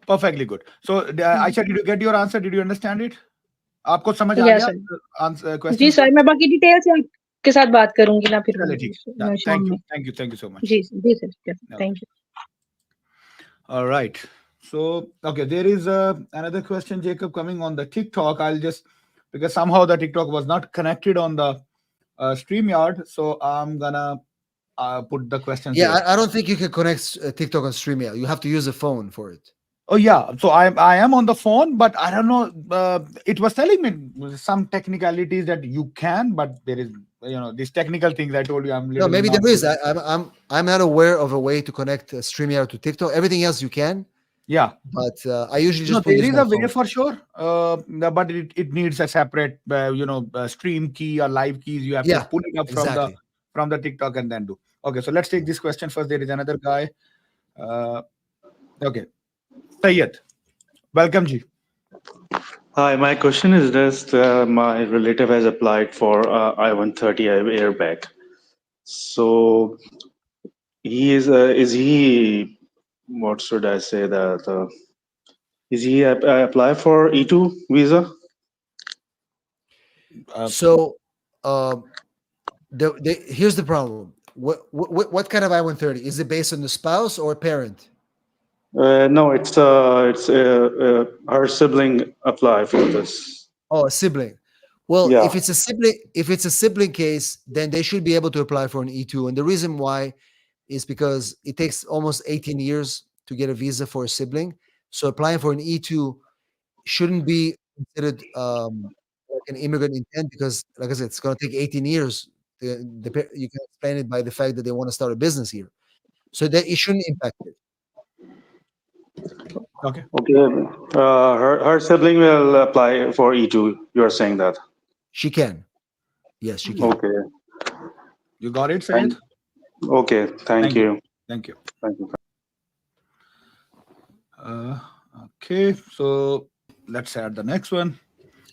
[SPEAKER 1] perfectly good. So Aisha, did you get your answer? Did you understand it? आपको समझ आ
[SPEAKER 4] Yeah,
[SPEAKER 1] गया
[SPEAKER 4] sir.
[SPEAKER 1] Answer
[SPEAKER 4] जी
[SPEAKER 1] questions का?
[SPEAKER 4] Sir, मैं बाकी detail से आपके साथ बात करूंगी ना फिर
[SPEAKER 1] चलिए ठीक है,
[SPEAKER 4] मैं
[SPEAKER 1] done.
[SPEAKER 4] शाम में।
[SPEAKER 1] Thank you so much.
[SPEAKER 4] जी सर, जी sir,
[SPEAKER 1] Okay.
[SPEAKER 4] Thank you.
[SPEAKER 1] All right. So, okay, there is another question, Jacob, coming on the TikTok. I'll just, because somehow the TikTok was not connected on the StreamYard, so I'm gonna put the questions
[SPEAKER 2] Yeah,
[SPEAKER 1] there.
[SPEAKER 2] I don't think you can connect TikTok on StreamYard. You have to use a phone for it.
[SPEAKER 1] Oh yeah, so I am on the phone, but I don't know. It was telling me some technicalities that you can, but there is these technical things. I told you I'm
[SPEAKER 2] No,
[SPEAKER 1] little
[SPEAKER 2] maybe
[SPEAKER 1] not
[SPEAKER 2] there is.
[SPEAKER 1] good.
[SPEAKER 2] I'm not aware of a way to connect StreamYard to TikTok. Everything else you can,
[SPEAKER 1] Yeah.
[SPEAKER 2] but I usually
[SPEAKER 1] No,
[SPEAKER 2] just
[SPEAKER 1] there
[SPEAKER 2] use
[SPEAKER 1] is
[SPEAKER 2] my
[SPEAKER 1] a way
[SPEAKER 2] phone.
[SPEAKER 1] for sure, but it needs a separate, stream key or live keys. You have to
[SPEAKER 2] Yeah,
[SPEAKER 1] pull it up
[SPEAKER 2] exactly.
[SPEAKER 1] from the TikTok and then do. Okay, so let's take this question first. There is another guy. Uh, okay, Sayyed, welcome, Ji.
[SPEAKER 5] Hi, my question is this. My relative has applied for I-130 airbag. So is he, what should I say that, is he apply for E2 visa?
[SPEAKER 1] Uh,
[SPEAKER 2] So, here's the problem. What kind of I-130? Is it based on the spouse or parent?
[SPEAKER 5] No, her sibling apply for this.
[SPEAKER 2] Oh, a sibling. Well,
[SPEAKER 5] Yeah.
[SPEAKER 2] if it's a sibling case, then they should be able to apply for an E2. And the reason why is because it takes almost 18 years to get a visa for a sibling. So applying for an E2 shouldn't be considered like an immigrant intent, because, like I said, it's going to take 18 years. You can explain it by the fact that they want to start a business here. So that it shouldn't impact it.
[SPEAKER 1] okay,
[SPEAKER 5] Okay. Her sibling will apply for E2. You are saying that.
[SPEAKER 2] She can. Yes, she can.
[SPEAKER 5] Okay.
[SPEAKER 1] you got it, Sayyed.
[SPEAKER 5] Thank, okay. Thank
[SPEAKER 1] Thank you,
[SPEAKER 5] you.
[SPEAKER 1] thank you.
[SPEAKER 5] Thank you.
[SPEAKER 1] Uh, okay, so let's add the next one.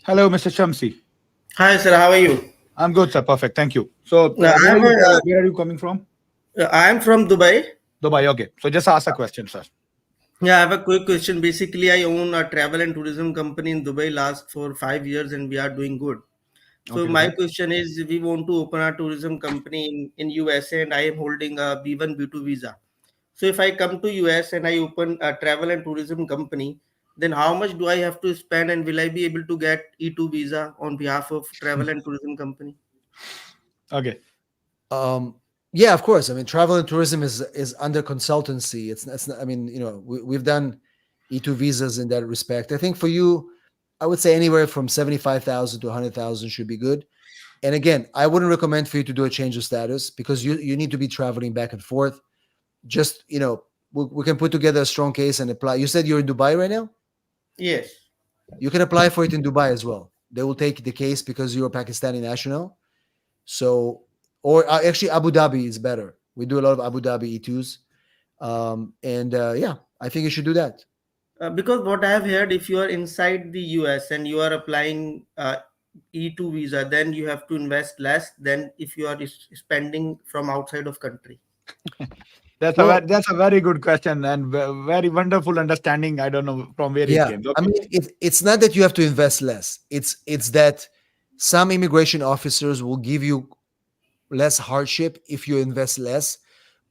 [SPEAKER 1] Hello, Mr. Shamsi.
[SPEAKER 6] Hi, sir. How are you?
[SPEAKER 1] I'm good, sir. Perfect. Thank you. So,
[SPEAKER 6] I'm
[SPEAKER 1] where are you coming from?
[SPEAKER 6] I'm from Dubai.
[SPEAKER 1] Dubai. Okay. So, just ask a question, sir.
[SPEAKER 6] Yeah, I have a quick question. Basically, I own a travel and tourism company in Dubai last for 5 years, and we are doing good. So
[SPEAKER 1] Okay,
[SPEAKER 6] my
[SPEAKER 1] great.
[SPEAKER 6] question is, we want to open a tourism company in USA, and I am holding a B1 B2 visa. So if I come to US and I open a travel and tourism company, then how much do I have to spend, and will I be able to get E2 visa on behalf of travel and tourism company?
[SPEAKER 1] Okay.
[SPEAKER 2] Yeah, of course. I mean, travel and tourism is under consultancy. It's not, I mean, we've done E2 visas in that respect. I think for you, I would say anywhere from 75,000 to 100,000 should be good. And again, I wouldn't recommend for you to do a change of status, because you need to be traveling back and forth. Just, we can put together a strong case and apply. You said you're in Dubai right now?
[SPEAKER 6] Yes.
[SPEAKER 2] You can apply for it in Dubai as well. They will take the case because you're a Pakistani national. So, or actually, Abu Dhabi is better. We do a lot of Abu Dhabi E2s. And yeah, I think you should do that.
[SPEAKER 6] Because what I have heard, if you are inside the US and you are applying E2 visa, then you have to invest less than if you are spending from outside of country.
[SPEAKER 2] Well,
[SPEAKER 1] that's a very good question and very wonderful understanding. I don't know from where it
[SPEAKER 2] yeah,
[SPEAKER 1] came.
[SPEAKER 2] I
[SPEAKER 1] Okay.
[SPEAKER 2] mean, it's not that you have to invest less. It's that some immigration officers will give you less hardship if you invest less.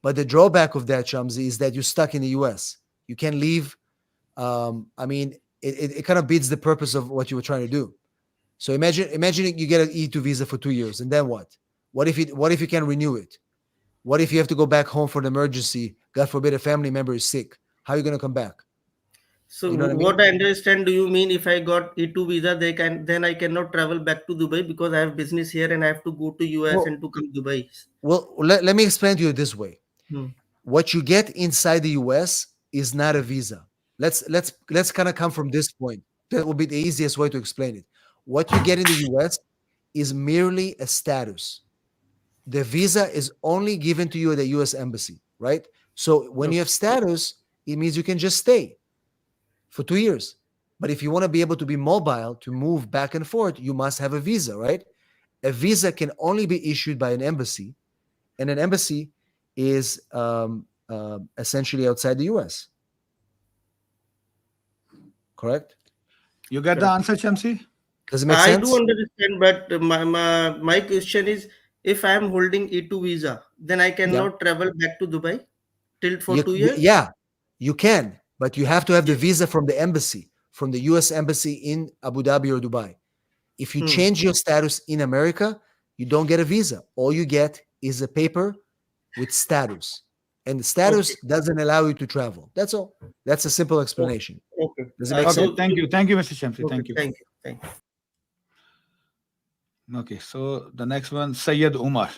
[SPEAKER 2] But the drawback of that, Shamsi, is that you're stuck in the US. You can't leave. I mean, it kind of beats the purpose of what you were trying to do. So imagine you get an E2 visa for 2 years, and then what? What if you can renew it? What if you have to go back home for an emergency? God forbid a family member is sick. How are you going to come back?
[SPEAKER 6] So
[SPEAKER 2] You know what I
[SPEAKER 6] what
[SPEAKER 2] mean?
[SPEAKER 6] I understand, do you mean if I got E2 visa, then I cannot travel back to Dubai because I have business here and I have to go to US
[SPEAKER 2] Well,
[SPEAKER 6] and to come Dubai?
[SPEAKER 2] let me explain to you this way.
[SPEAKER 6] Hmm.
[SPEAKER 2] What you get inside the US is not a visa. Let's kind of come from this point. That will be the easiest way to explain it. What you get in the US is merely a status. The visa is only given to you at the US embassy, right? So when you
[SPEAKER 6] Okay.
[SPEAKER 2] have status, it means you can just stay for 2 years. But if you want to be able to be mobile, to move back and forth, you must have a visa, right? A visa can only be issued by an embassy, and an embassy is essentially outside the US. Correct?
[SPEAKER 1] You get the
[SPEAKER 6] Correct.
[SPEAKER 1] answer, Shamsi?
[SPEAKER 2] Does it make
[SPEAKER 6] I do
[SPEAKER 2] sense?
[SPEAKER 6] understand, but my question is, if I am holding E2 visa, then I
[SPEAKER 2] Yeah.
[SPEAKER 6] cannot travel back to Dubai till for 2 years?
[SPEAKER 2] Yeah, you can, but you have to have the
[SPEAKER 6] Yes.
[SPEAKER 2] visa from the embassy, from the US embassy in Abu Dhabi or Dubai. If you
[SPEAKER 6] Hmm.
[SPEAKER 2] change your status in America, you don't get a visa. All you get is a paper with status. And the
[SPEAKER 6] Okay.
[SPEAKER 2] status doesn't allow you to travel. That's all. That's a simple
[SPEAKER 6] Okay.
[SPEAKER 2] explanation.
[SPEAKER 6] Okay.
[SPEAKER 2] Does it make
[SPEAKER 1] Okay.
[SPEAKER 2] sense?
[SPEAKER 1] Thank you, Mr. Shamsi.
[SPEAKER 6] Okay.
[SPEAKER 1] Thank you.
[SPEAKER 6] Thank you. Thank you.
[SPEAKER 1] Okay. So the next one, Sayyid Umar.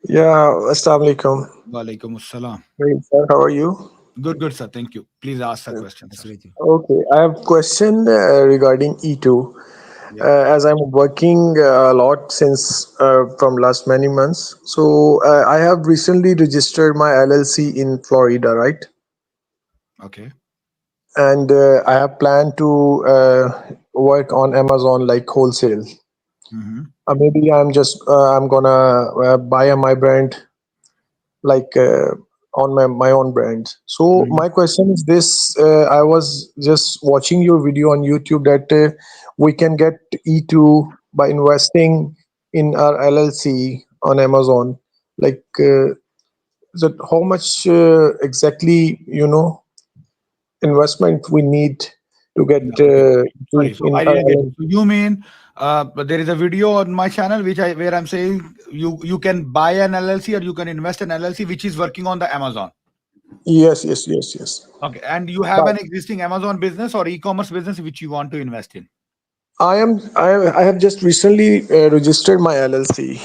[SPEAKER 7] Yeah, Assalamu alaikum.
[SPEAKER 1] Walaikum assalam.
[SPEAKER 7] Great, sir. How are you?
[SPEAKER 1] Good, sir. Thank you. Please ask the question,
[SPEAKER 2] Nice
[SPEAKER 1] sir.
[SPEAKER 2] to meet you.
[SPEAKER 7] Okay, I have question regarding E2.
[SPEAKER 1] Yeah.
[SPEAKER 7] As I'm working a lot since from last many months, so I have recently registered my LLC in Florida, right?
[SPEAKER 1] Okay.
[SPEAKER 7] And I have planned to work on Amazon like wholesale.
[SPEAKER 1] Mm-hmm.
[SPEAKER 7] Maybe I'm gonna buy my brand like on my own brand. So
[SPEAKER 1] Mm-hmm.
[SPEAKER 7] my question is this: I was just watching your video on YouTube that we can get E2 by investing in our LLC on Amazon. Like, that how much exactly investment we need to get
[SPEAKER 1] No, okay. Sorry.
[SPEAKER 7] to
[SPEAKER 1] So
[SPEAKER 7] in
[SPEAKER 1] I
[SPEAKER 7] our
[SPEAKER 1] didn't get it.
[SPEAKER 7] LLC?
[SPEAKER 1] So you mean but there is a video on my channel where I'm saying you can buy an LLC or you can invest in LLC which is working on the Amazon.
[SPEAKER 7] Yes, yes, yes, yes.
[SPEAKER 1] Okay. And you have
[SPEAKER 7] But
[SPEAKER 1] an existing Amazon business or e-commerce business which you want to invest in.
[SPEAKER 7] I have just recently registered my LLC.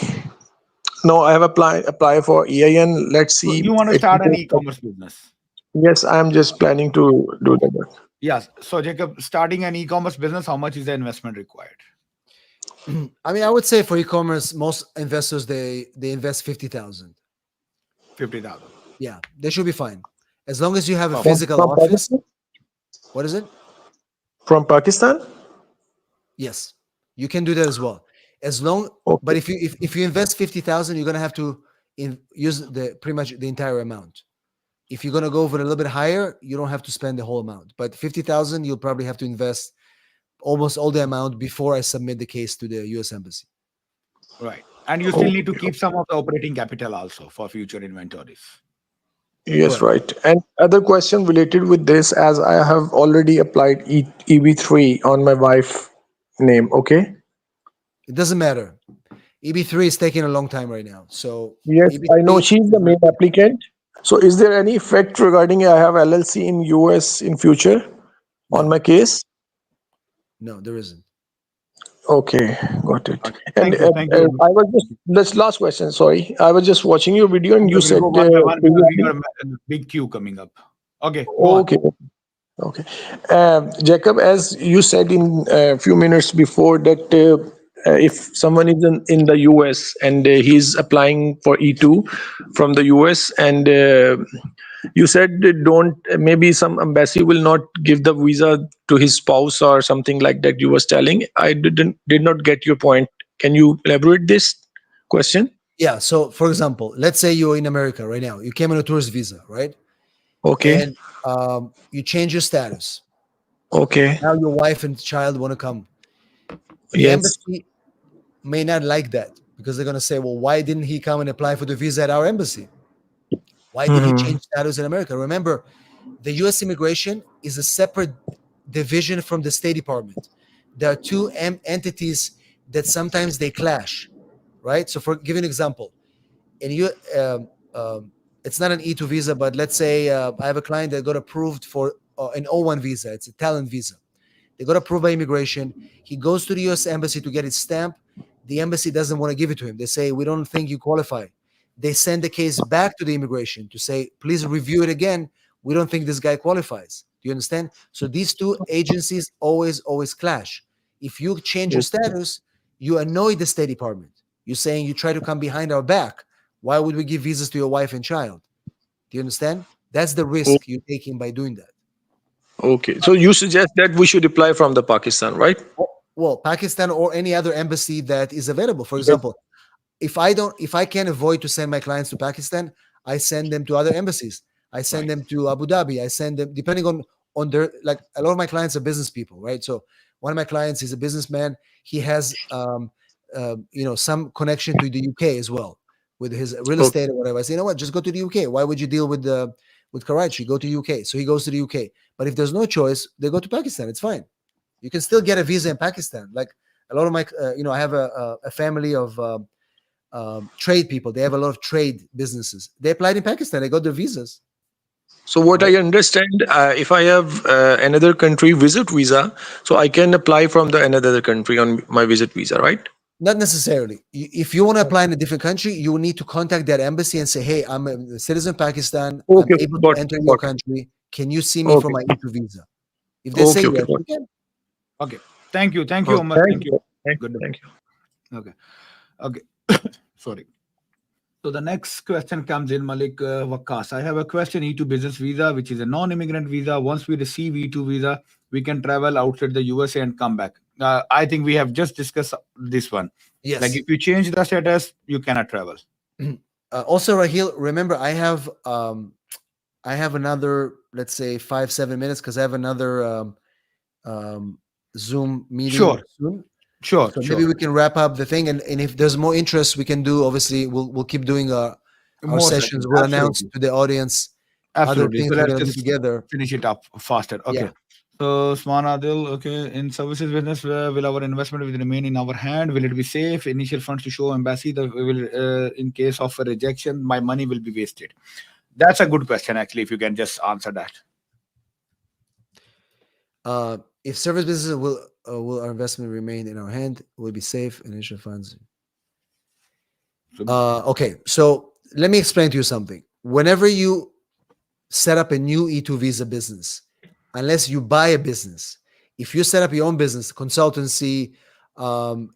[SPEAKER 7] No, I have apply for EIN. Let's
[SPEAKER 1] So
[SPEAKER 7] see.
[SPEAKER 1] you want to
[SPEAKER 7] It
[SPEAKER 1] start an
[SPEAKER 7] will take.
[SPEAKER 1] e-commerce business.
[SPEAKER 7] Yes, I am just planning to do that.
[SPEAKER 1] Yes. So Jacob, starting an e-commerce business, how much is the investment required?
[SPEAKER 2] I mean, I would say for e-commerce, most investors they invest 50,000.
[SPEAKER 1] 50,000.
[SPEAKER 2] Yeah, they should be fine as long as you have a
[SPEAKER 1] Perfect.
[SPEAKER 2] physical
[SPEAKER 7] From
[SPEAKER 2] office.
[SPEAKER 7] Pakistan?
[SPEAKER 2] What is it?
[SPEAKER 7] From Pakistan?
[SPEAKER 2] Yes, you can do that as well. As long, but
[SPEAKER 7] Okay.
[SPEAKER 2] if you invest 50,000, you're gonna have to use the pretty much the entire amount. If you're gonna go for a little bit higher, you don't have to spend the whole amount. But 50,000, you'll probably have to invest almost all the amount before I submit the case to the U.S. Embassy.
[SPEAKER 1] Right. And you still
[SPEAKER 7] Okay.
[SPEAKER 1] need to keep some of the operating capital also for future inventories.
[SPEAKER 7] Yes,
[SPEAKER 2] Correct.
[SPEAKER 7] right. And other question related with this, as I have already applied EB3 on my wife name. Okay.
[SPEAKER 2] It doesn't matter. EB3 is taking a long time right now. So
[SPEAKER 7] Yes, I know
[SPEAKER 2] EB3
[SPEAKER 7] she's
[SPEAKER 2] is
[SPEAKER 7] the
[SPEAKER 2] not.
[SPEAKER 7] main applicant. So is there any effect regarding I have LLC in US in future on
[SPEAKER 2] No,
[SPEAKER 7] my case?
[SPEAKER 2] no, there isn't.
[SPEAKER 7] Okay, got it.
[SPEAKER 1] Okay.
[SPEAKER 7] And
[SPEAKER 1] Thank you.
[SPEAKER 7] I was just this last question. Sorry, I was just watching your video, and
[SPEAKER 1] Okay,
[SPEAKER 7] you
[SPEAKER 1] we'll
[SPEAKER 7] said
[SPEAKER 1] go one by one because we
[SPEAKER 7] previously.
[SPEAKER 1] got a big queue coming up. Okay, go on.
[SPEAKER 7] Okay, okay. Jacob, as you said in a few minutes before that if someone is in the US and he's applying for E2 from the US and you said that don't, maybe some embassy will not give the visa to his spouse or something like that. You was telling. I did not get your point. Can you elaborate this question?
[SPEAKER 2] Yeah. So, for example, let's say you're in America right now. You came on a tourist visa, right?
[SPEAKER 7] Okay.
[SPEAKER 2] And you change your status.
[SPEAKER 7] Okay.
[SPEAKER 2] Now your wife and child want to come. The
[SPEAKER 7] Yes.
[SPEAKER 2] embassy may not like that because they're going to say, well, why didn't he come and apply for the visa at our embassy? Why did he
[SPEAKER 7] Hmm.
[SPEAKER 2] change status in America? Remember, the U.S. immigration is a separate division from the State Department. There are two entities that sometimes they clash, right? So, for give you an example, and you, it's not an E2 visa, but let's say I have a client that got approved for an O1 visa. It's a talent visa. They got approved by immigration. He goes to the U.S. embassy to get his stamp. The embassy doesn't want to give it to him. They say, we don't think you qualify. They send the case back to the immigration to say, please review it again. We don't think this guy qualifies. Do you understand? So these two agencies always clash. If you change your status, you annoy the State Department. You're saying you try to come behind our back. Why would we give visas to your wife and child? Do you understand? That's the risk you're taking by doing that.
[SPEAKER 7] Okay. So you suggest that we should apply from the Pakistan, right?
[SPEAKER 2] Well, Pakistan or any other embassy that is available. For
[SPEAKER 7] Yes.
[SPEAKER 2] example, if I can't avoid to send my clients to Pakistan, I send them to other embassies. I send them to Abu Dhabi. I send them depending on their, like, a lot of my clients are business people, right? So one of my clients is a businessman. He has some connection to the UK as well with his real
[SPEAKER 7] Okay.
[SPEAKER 2] estate or whatever. I say, you know what, just go to the UK. Why would you deal with Karachi? Go to UK. So he goes to the UK. But if there's no choice, they go to Pakistan. It's fine. You can still get a visa in Pakistan. Like a lot of my, I have a family of trade people. They have a lot of trade businesses. They applied in Pakistan. They got their visas.
[SPEAKER 7] So what
[SPEAKER 2] Right.
[SPEAKER 7] I understand, if I have another country visit visa, so I can apply from the another country on my visit visa, right?
[SPEAKER 2] Not necessarily. If you want to apply in a different country, you will need to contact that embassy and say, "Hey, I'm a citizen of Pakistan. I'm
[SPEAKER 7] Okay.
[SPEAKER 2] able to
[SPEAKER 7] Got it.
[SPEAKER 2] enter your
[SPEAKER 7] Got it.
[SPEAKER 2] country. Can you see me for
[SPEAKER 7] Okay.
[SPEAKER 2] my E2 visa?" If they say
[SPEAKER 7] Okay. Okay.
[SPEAKER 2] yes,
[SPEAKER 7] Got
[SPEAKER 2] you
[SPEAKER 7] it.
[SPEAKER 2] can.
[SPEAKER 1] Okay. Thank you. Thank you,
[SPEAKER 7] Okay.
[SPEAKER 1] Omar.
[SPEAKER 7] Thank
[SPEAKER 1] Thank you.
[SPEAKER 7] you. Thank you.
[SPEAKER 1] Good.
[SPEAKER 7] Thank you.
[SPEAKER 1] Okay. Okay. Sorry. So the next question comes in, Malik Wakas. I have a question. E2 business visa, which is a non-immigrant visa. Once we receive E2 visa, we can travel outside the USA and come back. I think we have just discussed this one. Like
[SPEAKER 2] Yes.
[SPEAKER 1] if you change the status, you cannot travel.
[SPEAKER 2] Also, Rahil, remember, I have another, let's say, 5-7 minutes because I have another Zoom meeting
[SPEAKER 1] Sure.
[SPEAKER 2] soon.
[SPEAKER 1] Sure.
[SPEAKER 2] So
[SPEAKER 1] Sure.
[SPEAKER 2] maybe we can wrap up the thing, and if there's more interest, we can do. Obviously, we'll keep doing our
[SPEAKER 1] More
[SPEAKER 2] sessions.
[SPEAKER 1] sessions.
[SPEAKER 2] We'll announce
[SPEAKER 1] Absolutely.
[SPEAKER 2] to the audience other
[SPEAKER 1] Absolutely. So
[SPEAKER 2] things we're
[SPEAKER 1] let's
[SPEAKER 2] gonna do
[SPEAKER 1] just
[SPEAKER 2] together.
[SPEAKER 1] finish it up faster. Okay.
[SPEAKER 2] Yeah.
[SPEAKER 1] So Sman Adil, okay, in services business, will our investment will remain in our hand? Will it be safe? Initial funds to show embassy that we will, in case of a rejection, my money will be wasted. That's a good question, actually. If you can just answer that.
[SPEAKER 2] If service businesses will our investment remain in our hand? Will it be safe? Initial funds.
[SPEAKER 1] So,
[SPEAKER 2] Okay, so let me explain to you something. Whenever you set up a new E2 visa business, unless you buy a business, if you set up your own business, consultancy,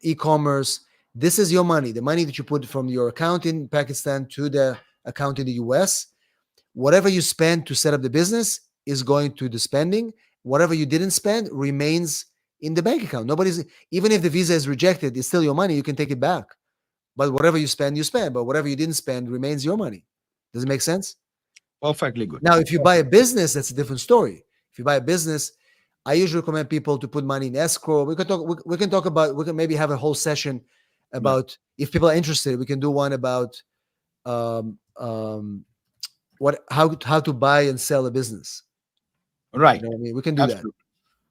[SPEAKER 2] e-commerce, this is your money, the money that you put from your account in Pakistan to the account in the US. Whatever you spend to set up the business is going to the spending. Whatever you didn't spend remains in the bank account. Even if the visa is rejected, it's still your money. You can take it back. But whatever you spend, you spend. But whatever you didn't spend remains your money. Does it make sense?
[SPEAKER 1] perfectly good.
[SPEAKER 2] Now, if you buy a business, that's a different story. If you buy a business, I usually recommend people to put money in escrow. We can talk. We can talk about. We can maybe have a whole session about, if people are interested. We can do one about um, how to buy and sell a business.
[SPEAKER 1] Right.
[SPEAKER 2] You know what I mean? We can do
[SPEAKER 1] Absolutely.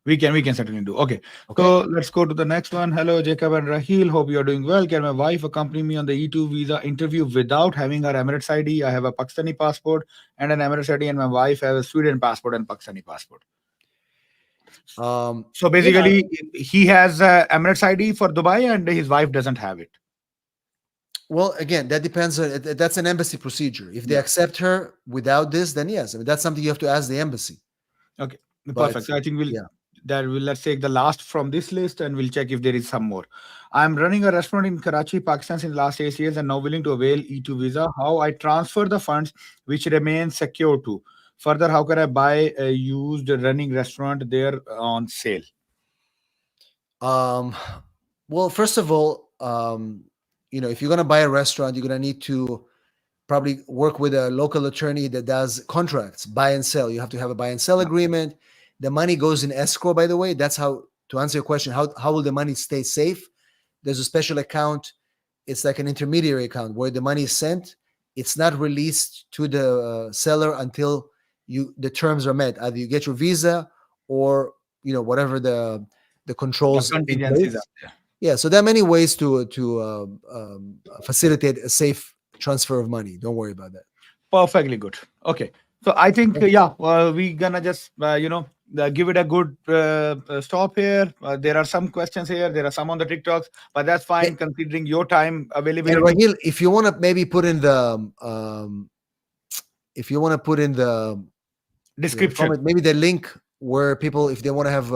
[SPEAKER 1] We can certainly do. Okay.
[SPEAKER 2] Okay.
[SPEAKER 1] So let's go to the next one. Hello, Jacob and Rahil. Hope you are doing well. Can my wife accompany me on the E2 visa interview without having her Emirates ID? I have a Pakistani passport and an Emirates ID, and my wife has a Sweden passport and Pakistani passport.
[SPEAKER 2] that.
[SPEAKER 1] So basically, he has Emirates ID for Dubai, and his wife doesn't have it.
[SPEAKER 2] Well, again, that depends on. That's an embassy procedure. If they
[SPEAKER 1] Yeah.
[SPEAKER 2] accept her without this, then yes. I mean, that's something you have to ask the embassy.
[SPEAKER 1] Okay.
[SPEAKER 2] But
[SPEAKER 1] Perfect. So I think we'll
[SPEAKER 2] yeah.
[SPEAKER 1] that will, let's take the last from this list and we'll check if there is some more. I'm running a restaurant in Karachi, Pakistan since last 8 years and now willing to avail E2 visa. How I transfer the funds which remain secure to? Further, how can I buy a used running restaurant there on sale?
[SPEAKER 2] Well, first of all, if you're gonna buy a restaurant, you're gonna need to probably work with a local attorney that does contracts, buy and sell. You have to have a buy and sell agreement. The money goes in escrow, by the way. That's how, to answer your question, how will the money stay safe? There's a special account. It's like an intermediary account where the money is sent. It's not released to the seller until the terms are met. Either you get your visa or whatever the
[SPEAKER 1] The
[SPEAKER 2] controls in
[SPEAKER 1] contingencies
[SPEAKER 2] place.
[SPEAKER 1] are there.
[SPEAKER 2] Yeah, so there are many ways to facilitate a safe transfer of money. Don't worry about that.
[SPEAKER 1] Perfectly good. Okay. So I think, we're gonna just, give it a good stop here. There are some questions here. There are some on the TikToks, but that's fine considering your time
[SPEAKER 2] And
[SPEAKER 1] availability.
[SPEAKER 2] Rahil, if you want to maybe put in the
[SPEAKER 1] Description.
[SPEAKER 2] comment, maybe the link where people, if they want to have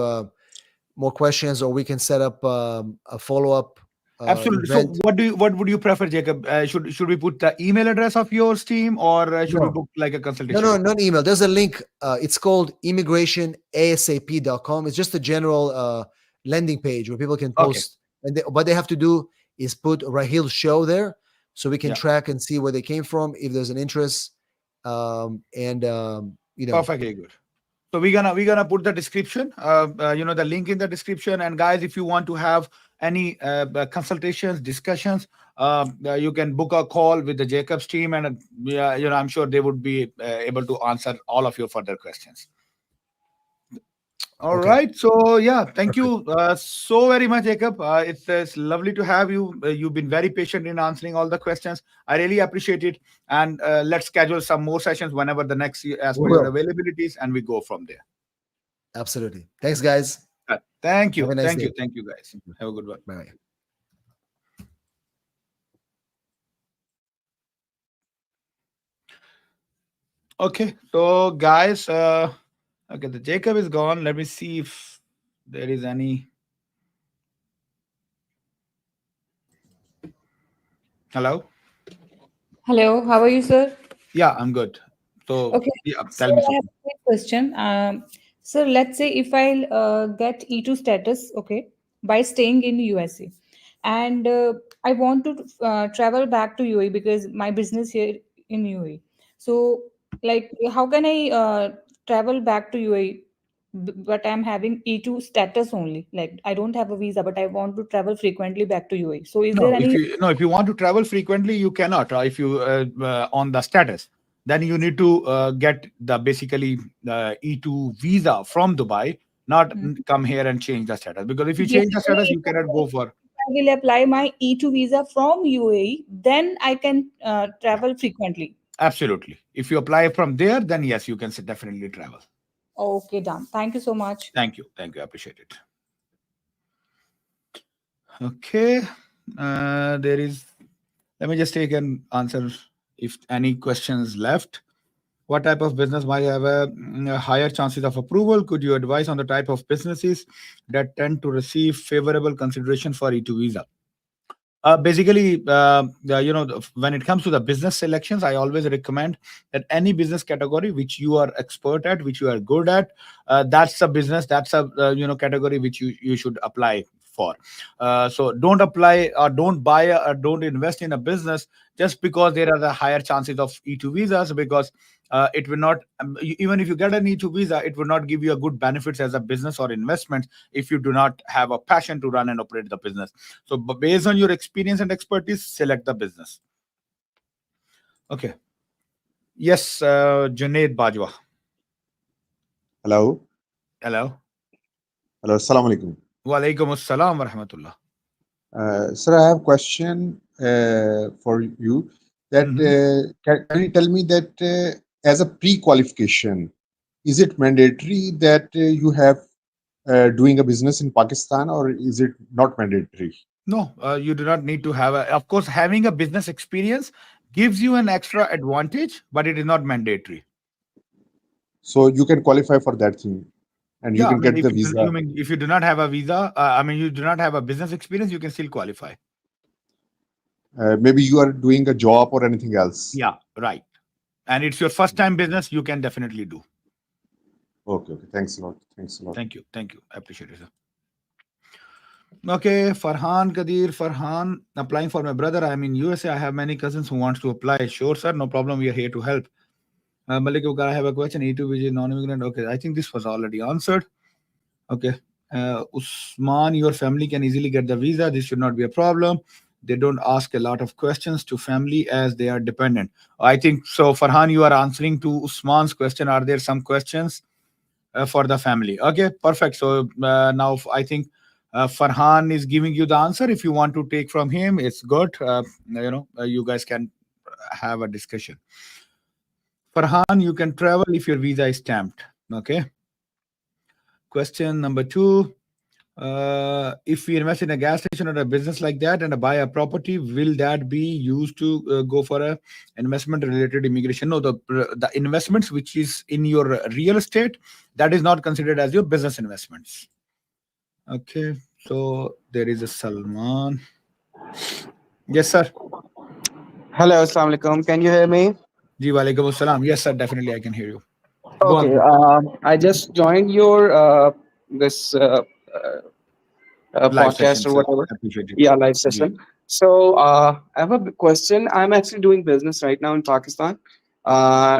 [SPEAKER 2] more questions, or we can set up a follow-up
[SPEAKER 1] Absolutely.
[SPEAKER 2] event.
[SPEAKER 1] So what would you prefer, Jacob? Should we put the email address of yours team or should we
[SPEAKER 2] No.
[SPEAKER 1] book like a consultation?
[SPEAKER 2] No, not email. There's a link. It's called immigrationasap.com. It's just a general landing page where people can post. And what they have to do is put Rahil show there so we can track and see where they came from, if there's an interest.
[SPEAKER 1] Perfectly good. So we're gonna put the description, the link in the description. And guys, if you want to have any consultations, discussions, you can book a call with the Jacob's team, and I'm sure they would be able to answer all of your further questions. All right. So thank you so very much, Jacob. It's lovely to have you. You've been very patient in answering all the questions. I really appreciate it. And let's schedule some more sessions whenever the next, as per your availabilities, and we go from there.
[SPEAKER 2] Absolutely. Thanks, guys.
[SPEAKER 1] Thank you.
[SPEAKER 2] Have a nice day.
[SPEAKER 1] Thank you, guys. Have a good one.
[SPEAKER 2] Bye.
[SPEAKER 1] Okay. So, guys, okay, the Jacob is gone. Let me see if there is any. Hello.
[SPEAKER 8] Hello, how are you, sir?
[SPEAKER 1] Yeah, I'm good. So,
[SPEAKER 8] Okay,
[SPEAKER 1] tell me
[SPEAKER 8] I have
[SPEAKER 1] something.
[SPEAKER 8] a quick question. So let's say if I get E2 status, okay, by staying in USA, and I want to travel back to UAE because my business here in UAE. So, like, how can I travel back to UAE? But I'm having E2 status only. Like, I don't have a visa, but I want to travel frequently back to UAE. So, is there any?
[SPEAKER 1] If you want to travel frequently, you cannot. If you on the status, then you need to get the basically E2 visa from Dubai, not come here and change the status. Because if you change the status, you cannot go for.
[SPEAKER 8] I will apply my E2 visa from UAE, then I can travel frequently.
[SPEAKER 1] Absolutely. If you apply from there, then yes, you can definitely travel.
[SPEAKER 8] Okay, done. Thank you so much.
[SPEAKER 1] Thank you. I appreciate it. Okay. There is. Let me just take an answer if any questions left. What type of business might have a higher chances of approval? Could you advise on the type of businesses that tend to receive favorable consideration for E2 visa? Basically, when it comes to the business selections, I always recommend that any business category which you are expert at, which you are good at, that's a business, that's a category which you should apply for. So don't apply or don't buy or don't invest in a business just because there are the higher chances of E2 visas, because it will not, even if you get an E2 visa, it will not give you a good benefits as a business or investment if you do not have a passion to run and operate the business. So based on your experience and expertise, select the business. Okay. Yes, Junaid Bajwa.
[SPEAKER 9] Hello.
[SPEAKER 1] Hello.
[SPEAKER 9] Assalamu alaikum.
[SPEAKER 1] Wa alaikum assalam wa rahmatullah.
[SPEAKER 9] Sir, I have a question for you. That can you tell me that as a pre-qualification, is it mandatory that you have doing a business in Pakistan, or is it not mandatory?
[SPEAKER 1] No, you do not need to have of course, having a business experience gives you an extra advantage, but it is not mandatory.
[SPEAKER 9] So you can qualify for that thing. and you
[SPEAKER 1] Yeah, I
[SPEAKER 9] can
[SPEAKER 1] mean,
[SPEAKER 9] get the visa.
[SPEAKER 1] if you do not have a visa, I mean, you do not have a business experience, you can still qualify.
[SPEAKER 9] Maybe you are doing a job or anything else.
[SPEAKER 1] Yeah, right. And it's your first time business, you can definitely do.
[SPEAKER 9] Okay, okay. Thanks a lot. Thanks a lot.
[SPEAKER 1] Thank you. Thank you. I appreciate it, sir. Okay, Farhan Kadir. Farhan, applying for my brother. I'm in USA. I have many cousins who wants to apply. Sure, sir. No problem. We are here to help. Malik, I have a question. E2 which is non-immigrant. Okay, I think this was already answered. Okay. Usman, your family can easily get the visa. This should not be a problem. They don't ask a lot of questions to family as they are dependent. I think so. Farhan, you are answering to Usman's question. Are there some questions for the family? Okay, perfect. So now I think Farhan is giving you the answer. If you want to take from him, it's good. You guys can have a discussion. Farhan, you can travel if your visa is stamped. Okay. Question number 2. If we invest in a gas station or a business like that and buy a property, will that be used to go for a investment related immigration? No, the investments which is in your real estate, that is not considered as your business investments. Okay, so there is a Salman. Yes, sir.
[SPEAKER 10] Hello, Assalamu alaikum. Can you hear me?
[SPEAKER 1] Ji walaikum assalam. Yes, sir. Definitely, I can hear you. Go on,
[SPEAKER 10] Okay.
[SPEAKER 1] please.
[SPEAKER 10] I just joined your this
[SPEAKER 1] Live
[SPEAKER 10] podcast
[SPEAKER 1] session,
[SPEAKER 10] or
[SPEAKER 1] sir.
[SPEAKER 10] whatever.
[SPEAKER 1] Appreciate it.
[SPEAKER 10] Yeah, live
[SPEAKER 1] Ji.
[SPEAKER 10] session. So I have a question. I'm actually doing business right now in Pakistan,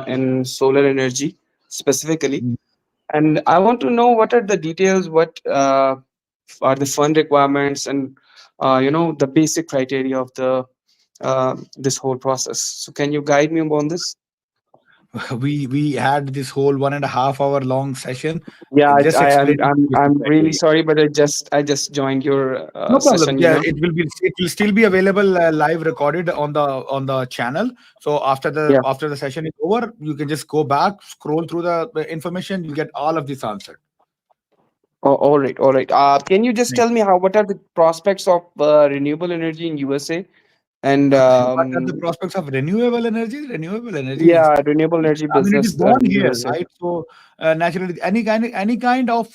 [SPEAKER 10] in solar energy specifically, and I want to know what are the details. What are the fund requirements, and the basic criteria of the this whole process. So can you guide me on this?
[SPEAKER 1] We had this whole 1.5 hour long session.
[SPEAKER 10] Yeah,
[SPEAKER 1] Just explaining the basic
[SPEAKER 10] I'm really
[SPEAKER 1] criteria.
[SPEAKER 10] sorry, but I just joined your
[SPEAKER 1] No problem.
[SPEAKER 10] session.
[SPEAKER 1] Yeah, it will still be available live recorded on the channel. So
[SPEAKER 10] Yeah.
[SPEAKER 1] after the session is over, you can just go back, scroll through the information, you get all of this answered.
[SPEAKER 10] Oh, all right, all right. Can you just
[SPEAKER 1] Thank
[SPEAKER 10] tell me what are the prospects of renewable energy in USA? And
[SPEAKER 1] What are the prospects of renewable energy? Renewable energy is,
[SPEAKER 10] yeah, renewable energy
[SPEAKER 1] I mean, it is
[SPEAKER 10] business
[SPEAKER 1] born
[SPEAKER 10] in
[SPEAKER 1] here,
[SPEAKER 10] USA.
[SPEAKER 1] right? So naturally, any kind of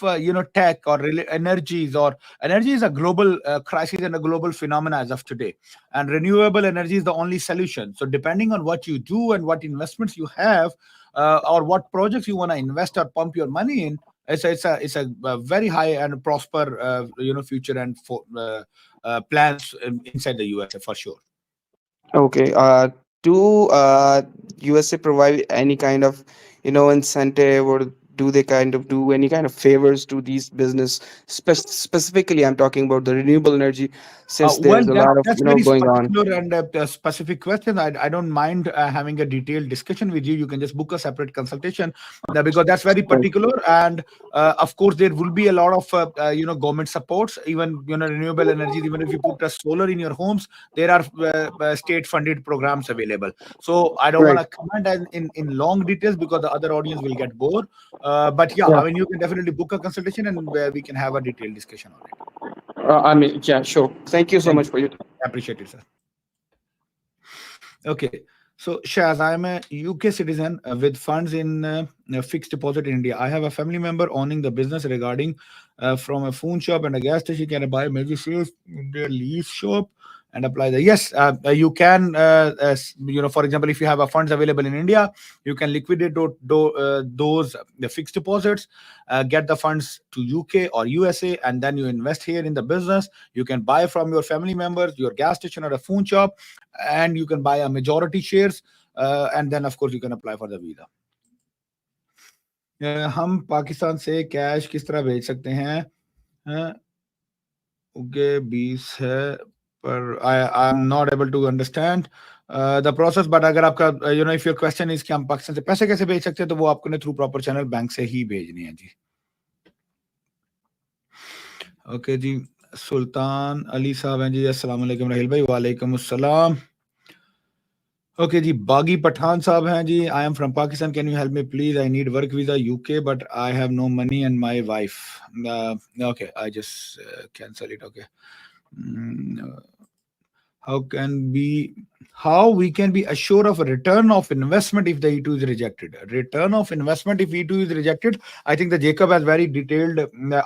[SPEAKER 1] tech or energies, or energy is a global crisis and a global phenomenon as of today, and renewable energy is the only solution. So depending on what you do and what investments you have, or what projects you want to invest or pump your money in, it's a very high and prosper future and for plans inside the USA for sure.
[SPEAKER 10] Okay. Do USA provide any kind of incentive, or do they kind of do any kind of favors to these business? Specifically, I'm talking about the renewable energy, since
[SPEAKER 1] Well,
[SPEAKER 10] there's a lot of
[SPEAKER 1] that's very
[SPEAKER 10] going on.
[SPEAKER 1] particular and a specific question. I don't mind having a detailed discussion with you. You can just book a separate consultation because that's very
[SPEAKER 10] Right.
[SPEAKER 1] particular. And of course, there will be a lot of government supports, even renewable energies. Even if you put a solar in your homes, there are state funded programs available. So I don't want
[SPEAKER 10] Right.
[SPEAKER 1] to comment in long details because the other audience will get bored. But yeah,
[SPEAKER 10] Yeah.
[SPEAKER 1] I mean, you can definitely book a consultation and where we can have a detailed discussion on it.
[SPEAKER 10] I mean, yeah, sure. Thank you so
[SPEAKER 1] Thank
[SPEAKER 10] much
[SPEAKER 1] you.
[SPEAKER 10] for your.
[SPEAKER 1] I appreciate it, sir. Okay. So, Shaz, I'm a UK citizen with funds in fixed deposit in India. I have a family member owning the business regarding from a phone shop and a gas station. Can I buy major shares in their lease shop and apply the? Yes, you can. For example, if you have a funds available in India, you can liquidate those the fixed deposits, get the funds to UK or USA, and then you invest here in the business. You can buy from your family members, your gas station or a phone shop, and you can buy a majority shares, and then of course you can apply for the visa. हम पाकिस्तान से cash किस तरह भेज सकते हैं? Okay 20 है पर I am not able to understand the process, but अगर आपका इफ योर क्वेश्चन इज कि हम पाकिस्तान से पैसे कैसे भेज सकते हैं, तो वो आपको थ्रू प्रॉपर चैनल बैंक से ही भेजनी है जी. ओके जी, सुल्तान अली साहब हैं जी. अस्सलाम वालेकुम राहिल भाई. वालेकुम अस्सलाम. Okay, ji, Baghi Pathan Saab hain ji. I am from Pakistan. Can you help me, please? I need work visa UK, but I have no money and my wife. Okay, I just cancel it. Okay. How we can be assured of a return of investment if the E2 is rejected? Return of investment if E2 is rejected. I think the Jacob has very detailed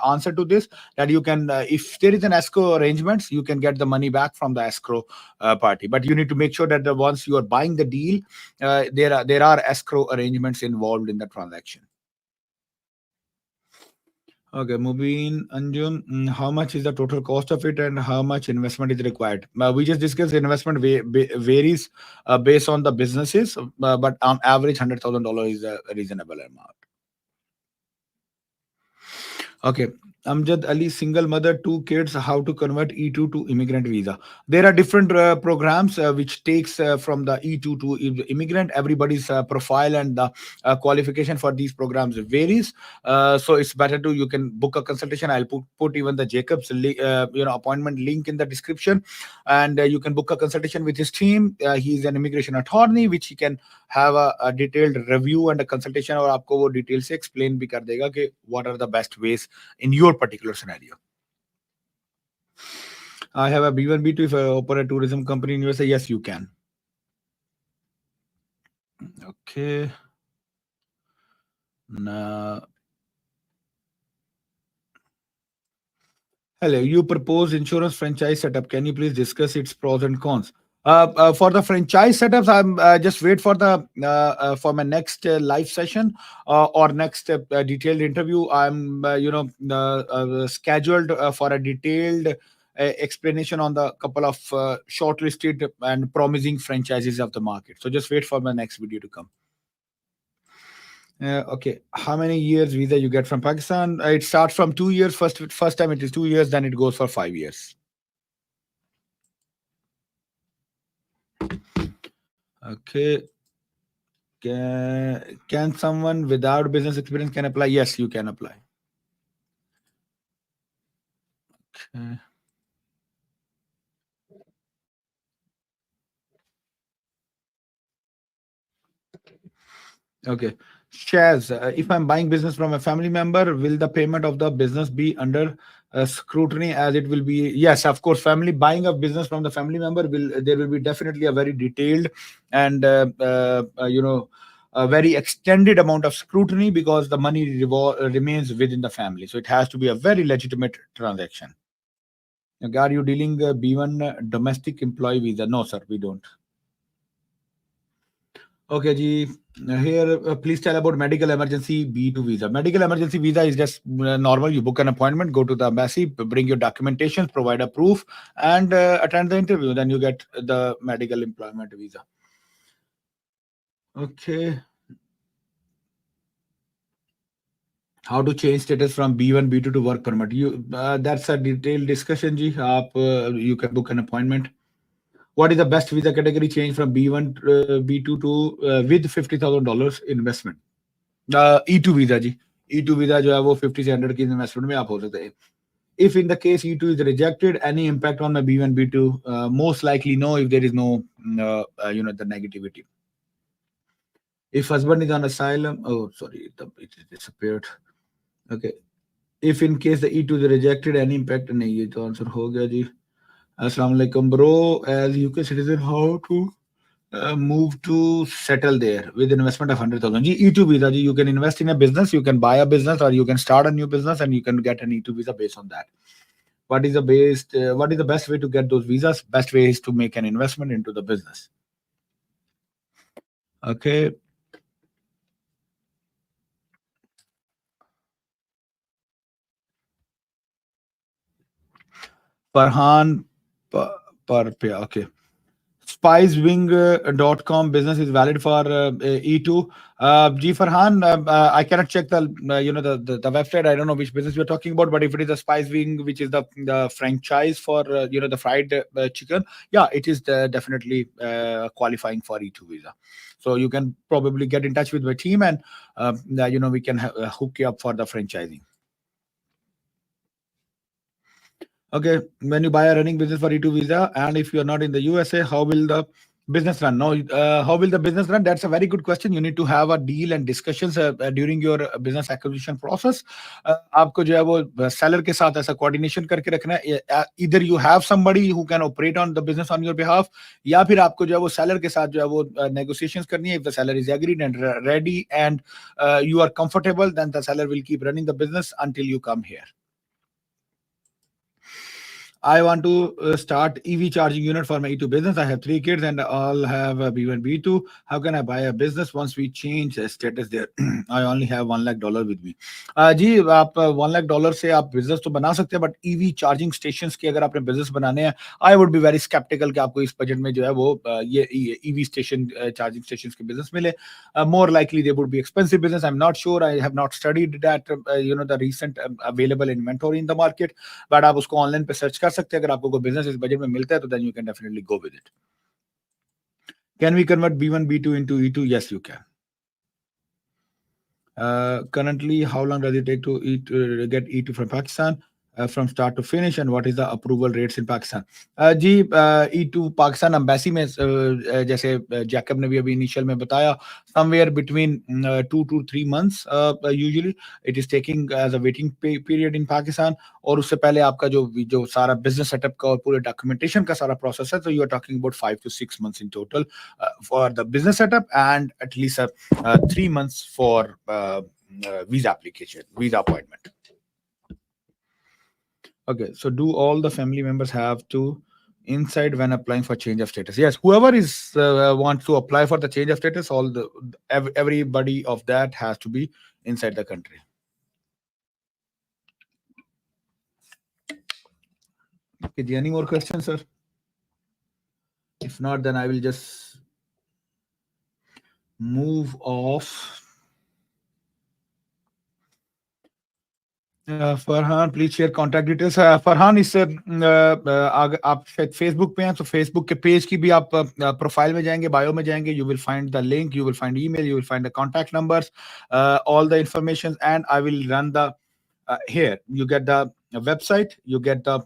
[SPEAKER 1] answer to this, that you can, if there is an escrow arrangements, you can get the money back from the escrow party, but you need to make sure that once you are buying the deal, there are escrow arrangements involved in the transaction. Okay, Mubin, Anjun, how much is the total cost of it and how much investment is required? We just discussed investment varies based on the businesses, but on average, $100,000 is a reasonable amount. Okay. Amjad Ali, single mother, 2 kids, how to convert E2 to immigrant visa. There are different programs which takes from the E2 to immigrant. Everybody's profile and the qualification for these programs varies. So it's better to, you can book a consultation. I'll put even the Jacob's appointment link in the description, and you can book a consultation with his team. He's an immigration attorney, which he can have a detailed review and a consultation, और आपको वो detail से explain भी कर देगा कि what are the best ways in your particular scenario. I have a B1 B2 if I open a tourism company in USA. Yes, you can. Okay. Now, hello, you propose insurance franchise setup. Can you please discuss its pros and cons? For the franchise setups, I'm just wait for my next live session or next detailed interview. I'm scheduled for a detailed explanation on the couple of shortlisted and promising franchises of the market. So just wait for my next video to come. Okay, how many years visa you get from Pakistan? It starts from 2 years. First time it is 2 years, then it goes for 5 years. Okay. Can someone without business experience can apply? Yes, you can apply. Okay. Okay. Shares. If I'm buying business from a family member, will the payment of the business be under scrutiny as it will be? Yes, of course. Family buying a business from the family member there will be definitely a very detailed and a very extended amount of scrutiny because the money remains within the family. So it has to be a very legitimate transaction. Are you dealing B1 domestic employee visa? No, sir, we don't. Okay, ji. Here, please tell about medical emergency B2 visa. Medical emergency visa is just normal. You book an appointment, go to the embassy, bring your documentation, provide a proof, and attend the interview. Then you get the medical employment visa. Okay. How to change status from B1, B2 to work permit? That's a detailed discussion, ji. You can book an appointment. What is the best visa category change from B1 B2 to with $50,000 investment? E2 visa ji. E2 visa जो है वो 50 से 100 की investment में आप हो सकते हैं. If in the case E2 is rejected, any impact on my B1 B2? Most likely no, if there is no the negativity. If husband is on asylum, oh sorry, it disappeared. Okay. If in case the E2 is rejected, any impact? नहीं, ये तो answer हो गया जी. Assalamu alaikum, bro. As UK citizen, how to move to settle there with investment of 100,000? E2 visa. You can invest in a business, you can buy a business, or you can start a new business, and you can get an E2 visa based on that. What is the best way to get those visas? Best way is to make an investment into the business. Okay. Farhan Parpia. Okay. Spicewing.com business is valid for E2. G Farhan, I cannot check the the website. I don't know which business you're talking about, but if it is a Spicewing, which is the franchise for the fried chicken, yeah, it is definitely qualifying for E2 visa. So you can probably get in touch with my team, and we can hook you up for the franchising. Okay, when you buy a running business for E2 visa, and if you're not in the USA, how will the business run? No, how will the business run? That's a very good question. You need to have a deal and discussions during your business acquisition process. आपको जो है वो seller के साथ ऐसा coordination करके रखना है. Either you have somebody who can operate on the business on your behalf, या फिर आपको जो है वो seller के साथ जो है वो negotiations करनी है. If the seller is agreed and ready and you are comfortable, then the seller will keep running the business until you come here. I want to start EV charging unit for my E2 business. I have 3 kids and all have a B1, B2. How can I buy a business once we change the status there? I only have $1 lakh with me. जी आप $1 lakh से आप business तो बना सकते हैं, but EV charging stations की अगर आपने बिजनेस बनाने हैं, I would be very sceptical कि आपको इस बजट में जो है वो ये ईवी स्टेशन चार्जिंग स्टेशंस के बिजनेस मिले. More likely they would be expensive business. I'm not sure. I have not studied that the recent available inventory in the market. But आप उसको ऑनलाइन पे सर्च कर सकते हैं. अगर आपको कोई बिजनेस इस बजट में मिलता है तो then you can definitely go with it. Can we convert B1 B2 into E2? Yes, you can. Currently, how long does it take to get E2 from Pakistan from start to finish, and what is the approval rates in Pakistan? जी E2 Pakistan embassy में जैसे Jacob ने भी अभी initial में बताया, somewhere between 2 to 3 months usually it is taking as a waiting period in Pakistan. और उससे पहले आपका जो सारा बिजनेस सेटअप का और पूरे डॉक्यूमेंटेशन का सारा प्रोसेस है, तो you are talking about 5 to 6 months in total for the business setup, and at least 3 months for visa application, visa appointment. Okay, so do all the family members have to inside when applying for change of status? Yes, whoever is wants to apply for the change of status, everybody of that has to be inside the country. Okay, any more questions, sir? If not, then I will just move off. Farhan please share contact details. Farhan इस आप शायद Facebook पे हैं, तो Facebook के page की भी आप प्रोफाइल में जाएंगे, बायो में जाएंगे, you will find the link, you will find email, you will find the contact numbers, all the information, and I will run the here you get the website, you get the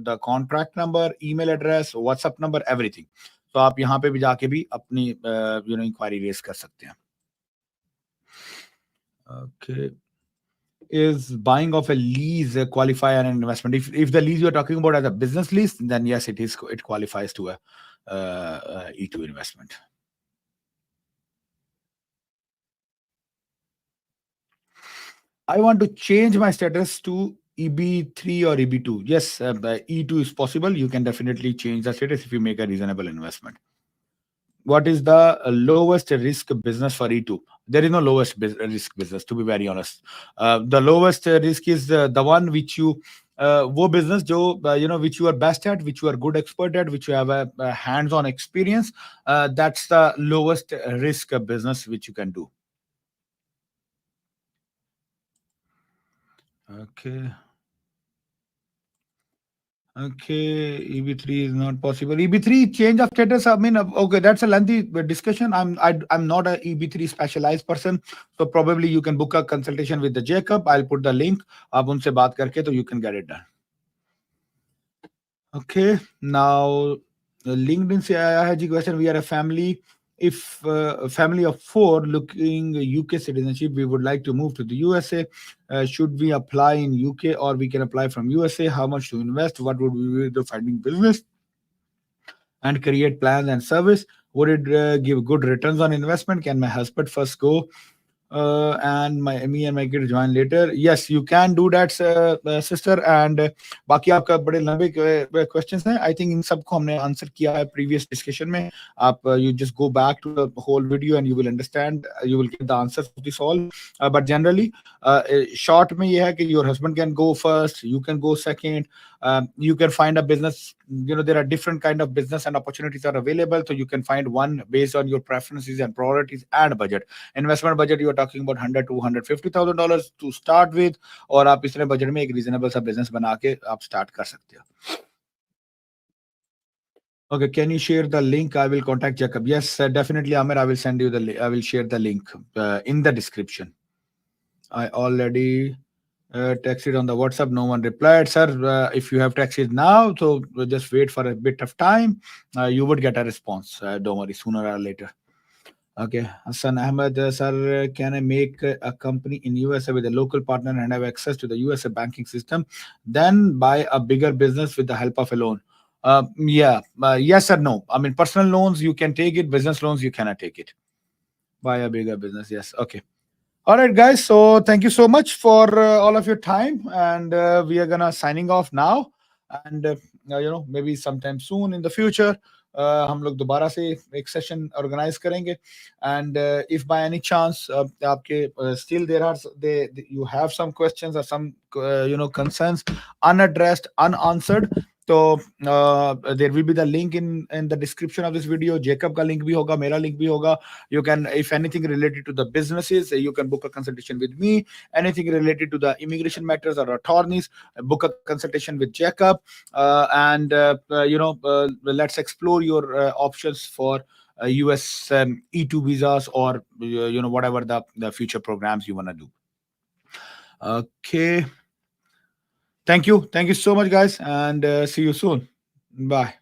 [SPEAKER 1] the contract number, email address, WhatsApp number, everything. तो आप यहाँ पे भी जाके भी अपनी inquiry raise कर सकते हैं. Okay. Is buying of a lease qualify an investment? If the lease you're talking about as a business lease, then yes, it qualifies to a E2 investment. I want to change my status to EB3 or EB2. Yes, E2 is possible. You can definitely change the status if you make a reasonable investment. What is the lowest risk business for E2? There is no lowest risk business, to be very honest. The lowest risk is the one which you वो business जो which you are best at, which you are good expert at, which you have a hands-on experience. That's the lowest risk business which you can do. Okay, EB3 is not possible. EB3 change of status. I mean, okay, that's a lengthy discussion. I'm not a EB3 specialized person, so probably you can book a consultation with the Jacob. I'll put the link. आप उनसे बात करके तो you can get it done. Okay, now LinkedIn से आया है जी question. We are a family. If a family of 4 looking UK citizenship, we would like to move to the USA. Should we apply in UK or we can apply from USA? How much to invest? What would be the finding business and create plans and service? Would it give good returns on investment? Can my husband first go and me and my kid join later? Yes, you can do that, sister. And बाकी आपका बड़े लंबे questions हैं. I think इन सबको हमने answer किया है previous discussion में. आप you just go back to the whole video and you will understand. You will get the answers of this all. But generally, short में ये है कि your husband can go first, you can go second. You can find a business. There are different kind of business and opportunities are available, so you can find one based on your preferences and priorities and budget. Investment budget, you are talking about $100,000 to $150,000 to start with, और आप इतने budget में एक reasonable सा business बना के आप start कर सकते हो. Okay, can you share the link? I will contact Jacob. Yes, definitely, Amir. I will send you I will share the link in the description. I already Texted on the WhatsApp. No one replied, sir. If you have texted now, so just wait for a bit of time. You would get a response. Don't worry, sooner or later. Okay, Hassan Ahmed, sir, can I make a company in USA with a local partner and have access to the USA banking system, then buy a bigger business with the help of a loan? Yeah, yes or no. I mean, personal loans you can take it, business loans you cannot take it. Buy a bigger business, yes. Okay. All right, guys. So thank you so much for all of your time, and we are gonna signing off now. And maybe sometime soon in the future, हम लोग दोबारा से एक session organize करेंगे. And if by any chance आपके still there are you have some questions or some concerns unaddressed, unanswered. So there will be the link in the description of this video. Jacob का link भी होगा, मेरा link भी होगा. You can, if anything related to the businesses, you can book a consultation with me. Anything related to the immigration matters or attorneys, book a consultation with Jacob. Let's explore your options for US E2 visas or whatever the future programs you want to do. Okay. Thank you so much, guys, and see you soon. Bye.